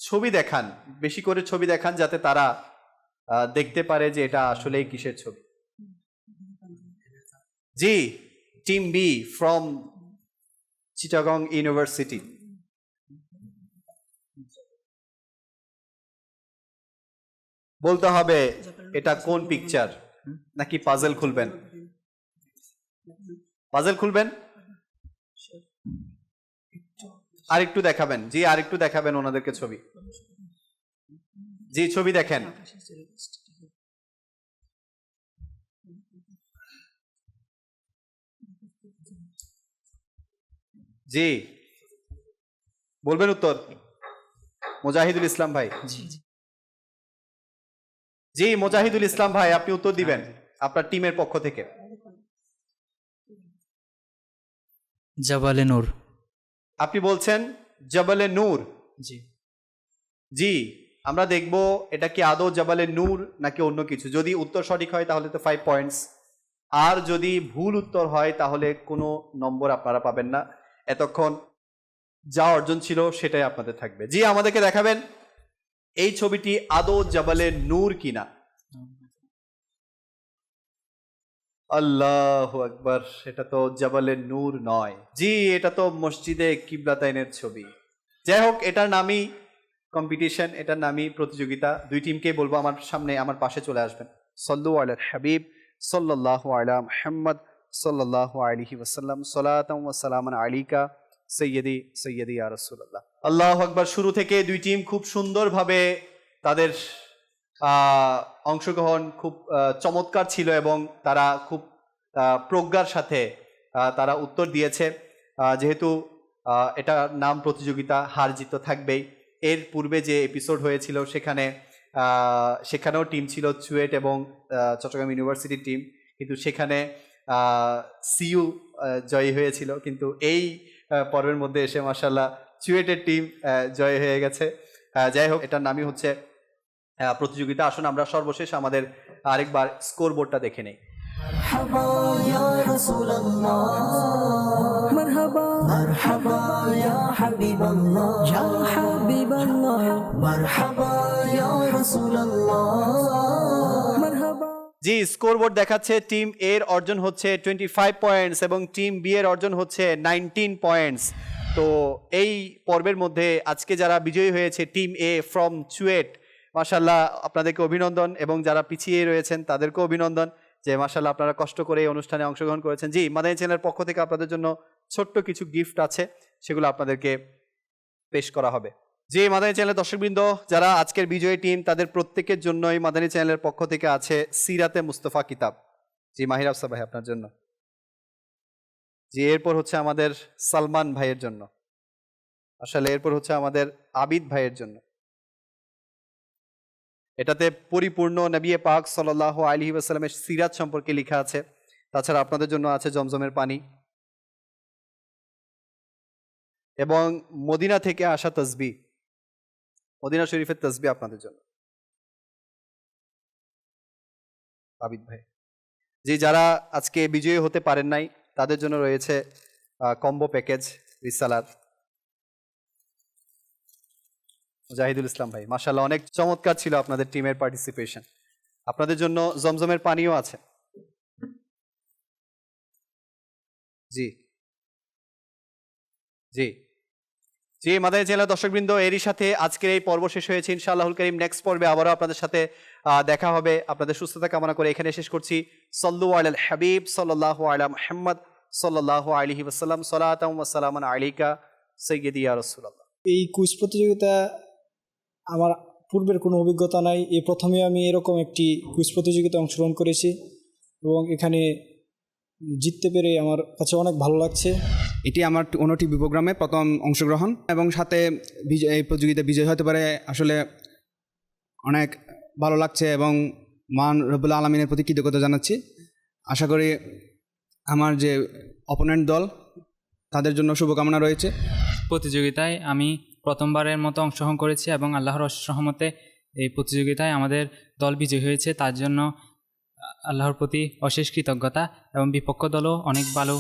ছবি দেখান, বেশি করে ছবি দেখান যাতে তারা দেখতে পারে যে এটা আসলেই কিসের ছবি। জি team B from Chittagong university. বলতে হবে এটা কোন পিকচার, নাকি পাজল খুলবেন? পাজল খুলবেন, আরেকটু দেখাবেন। জি আরেকটু দেখাবেন ওনাদেরকে ছবি। জি ছবি দেখেন। জি বলবেন উত্তর। মুজাহিদুল ইসলাম ভাই। জি মুজাহিদুল ইসলাম ভাই আপনি উত্তর দিবেন আপনার টিমের পক্ষ থেকে। জাবালে নূর। আপনি বলছেন জবালে নূর। জি জি আমরা দেখব এটা কি আদৌ জবালে নূর নাকি অন্য কিছু। যদি উত্তর সঠিক হয় তাহলে তো 5 পয়েন্টস, আর যদি ভুল উত্তর হয় তাহলে কোনো নম্বর আপনারা পাবেন না। এতক্ষণ যা অর্জন ছিল সেটাই আপনাদের থাকবে। জি আমাদেরকে দেখাবেন এই ছবিটি আদৌ জবালে নূর কিনা। আল্লাহু আকবার, এটা তো জবালে নূর নয়। জি এটা তো মসজিদে কিবলাতাইনের ছবি। যাই হোক এটার নামই কম্পিটিশন, এটার নামই প্রতিযোগিতা। দুই টিমকে বলবো আমার সামনে আমার পাশে চলে আসবেন। সাল্লু আলা হাবিব সাল্লাল্লাহু আলা মুহাম্মদ সাল্লাল্লাহু আলাইহি ওয়াসাল্লাম সালাতাম ওয়া সালামান আলাইকা সাইয়্যিদি সাইয়্যিদি ইয়া রাসূলুল্লাহ। আল্লাহু আকবার। শুরু থেকে দুই টিম খুব সুন্দরভাবে তাদের অংশগ্রহণ খুব চমৎকার ছিল এবং তারা খুব প্রজ্ঞার সাথে তারা উত্তর দিয়েছে। যেহেতু এটা নাম প্রতিযোগিতা, হার জিত তো থাকবেই। এর পূর্বে যে এপিসোড হয়েছিল সেখানেও টিম ছিল চুয়েট এবং চট্টগ্রাম ইউনিভার্সিটির টিম, কিন্তু সেখানে সিইউ জয়ী হয়েছিল। কিন্তু এই পর্বের মধ্যে এসে মাশাআল্লাহ চুয়েটের টিম জয় হয়ে গেছে। যাই হোক এটার নামই হচ্ছে প্রতিযোগিতা। আসুন আমরা সর্বশেষ আমাদের আরেকবার স্কোর বোর্ডটা দেখে নেই। مرحبا يا رسول الله مرحبا مرحبا يا حبيب الله يا حبيب الله مرحبا يا رسول الله مرحبا। জি স্কোর বোর্ড দেখাচ্ছে টিম এ এর অর্জন হচ্ছে 25 পয়েন্টস এবং টিম বি এর অর্জন হচ্ছে 19 পয়েন্টস। তো এই পর্বের মধ্যে আজকে যারা বিজয়ী হয়েছে টিম এ ফ্রম চুয়েট, মাশাআল্লাহ আপনাদেরকে অভিনন্দন, এবং যারা পিছিয়ে রয়েছেন তাদেরকেও অভিনন্দন। যে মাশাআল্লাহ আপনারা কষ্ট করে এই অনুষ্ঠানে অংশগ্রহণ করেছেন। জি, মাদানী চ্যানেলের পক্ষ থেকে আপনাদের জন্য ছোট্ট কিছু গিফট আছে, সেগুলো আপনাদেরকে পেশ করা হবে। যে মাদানী চ্যানেলের দর্শকবৃন্দ যারা আজকের বিজয়ী টিম, তাদের প্রত্যেকের জন্যই মাদানী চ্যানেলের পক্ষ থেকে আছে সিরাতে মুস্তফা কিতাব। জি, মাহির আফসা ভাই আপনার জন্য। জি, এরপর হচ্ছে আমাদের সালমান ভাইয়ের জন্য, আসলে এরপর হচ্ছে আমাদের আবিদ ভাইয়ের জন্য। এটাতে পরিপূর্ণ নবী পাক সাল্লাল্লাহু আলাইহি ওয়াসাল্লামের সিরাত সম্পর্কে লেখা আছে। তাছাড়া আপনাদের জন্য আছে জমজমের পানি এবং মদিনা থেকে আসা তসবিহ, মদিনা শরীফের তসবিহ আপনাদের জন্য আবিদ ভাই। যে যারা আজকে বিজয়ী হতে পারেন নাই তাদের জন্য রয়েছে combo package reseller. Mujahidul Islam ভাই, মাশাআল্লাহ অনেক চমৎকার ছিল আপনাদের টিমের পার্টিসিপেশন। আপনাদের জন্য জমজমের পানিও আছে। জি জি জি মাদানী চ্যানেলের দর্শকবৃন্দ, এরই সাথে আজকের এই পর্ব শেষ হয়েছে। ইনশাআল্লাহুল কারীম নেক্সট পর্বে আবারও আপনাদের সাথে দেখা হবে। আপনাদের সুস্থতা কামনা করে এখানে শেষ করছি। সাল্লু আলাল হাবিব সাল্লাল্লাহু আলা মুহাম্মদ সাল্লাল্লাহু আলাইহি ওয়াসাল্লাম, সালাতাম ওয়া সালামান আলাইকা সাইয়্যিদি ইয়া রাসূলুল্লাহ। এই কুইজ প্রতিযোগিতা আমার পূর্বের কোনো অভিজ্ঞতা নাই, এই প্রথমে আমি এরকম একটি কুইজ প্রতিযোগিতায় অংশগ্রহণ করেছি এবং এখানে জিততে পেরে আমার কাছে অনেক ভালো লাগছে। এটি আমার অন্য টিভি প্রোগ্রামে প্রথম অংশগ্রহণ এবং সাথে এই প্রতিযোগিতায় বিজয় হতে পারে আসলে অনেক ভালো লাগছে এবং মান রব্বুল আলমিনের প্রতি কৃতজ্ঞতা জানাচ্ছি। আশা করি আমার যে অপোনেন্ট দল তাদের জন্য শুভকামনা রয়েছে। প্রতিযোগিতায় আমি প্রথমবারের মতো অংশগ্রহণ করেছি এবং আল্লাহর অশেষ রহমতে এই প্রতিযোগিতায় আমাদের দল বিজয়ী হয়েছে। তার জন্য আল্লাহর প্রতি অশেষ কৃতজ্ঞতা, এবং বিপক্ষ দলও অনেক ভালো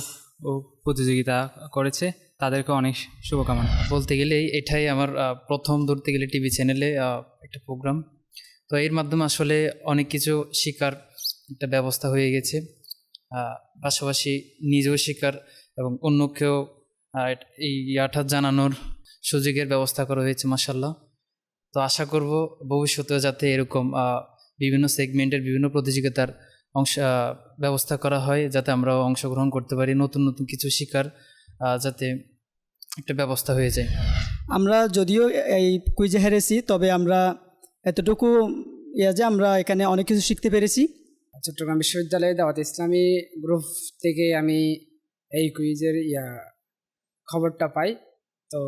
প্রতিযোগিতা করেছে, তাদেরকে অনেক শুভকামনা। বলতে গেলে এটাই আমার প্রথম ধরতে গেলে টিভি চ্যানেলে একটা প্রোগ্রাম। তো এর মাধ্যমে আসলে অনেক কিছু শেখার একটা ব্যবস্থা হয়ে গেছে, পাশাপাশি নিজেও শেখার এবং অন্যকেও এই ইয়াটা জানানোর সুযোগের ব্যবস্থা করা হয়েছে মাশাআল্লাহ। তো আশা করব ভবিষ্যতেও যাতে এরকম বিভিন্ন সেগমেন্টের বিভিন্ন প্রতিযোগিতার ব্যবস্থা করা হয়, যাতে আমরাও অংশগ্রহণ করতে পারি, নতুন নতুন কিছু শেখার যাতে একটা ব্যবস্থা হয়ে যায়। আমরা যদিও এই কুইজে হেরেছি, তবে আমরা এতটুকু যে আমরা এখানে অনেক কিছু শিখতে পেরেছি। চট্টগ্রাম বিশ্ববিদ্যালয়ে দাওয়াত ইসলামী গ্রুপ থেকে আমি এই কুইজের খবরটা পাই। তো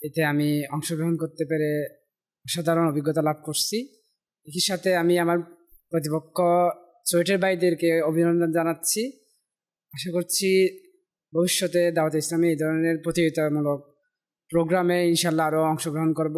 এতে আমি অংশগ্রহণ করতে পেরে অসাধারণ অভিজ্ঞতা লাভ করছি। একই সাথে আমি আমার প্রতিপক্ষ চুয়েটের ভাইদেরকে অভিনন্দন জানাচ্ছি। আশা করছি ভবিষ্যতে দাওয়াত ইসলামী এই ধরনের প্রতিযোগিতামূলক প্রোগ্রামে ইনশাল্লাহ আরও অংশগ্রহণ করব।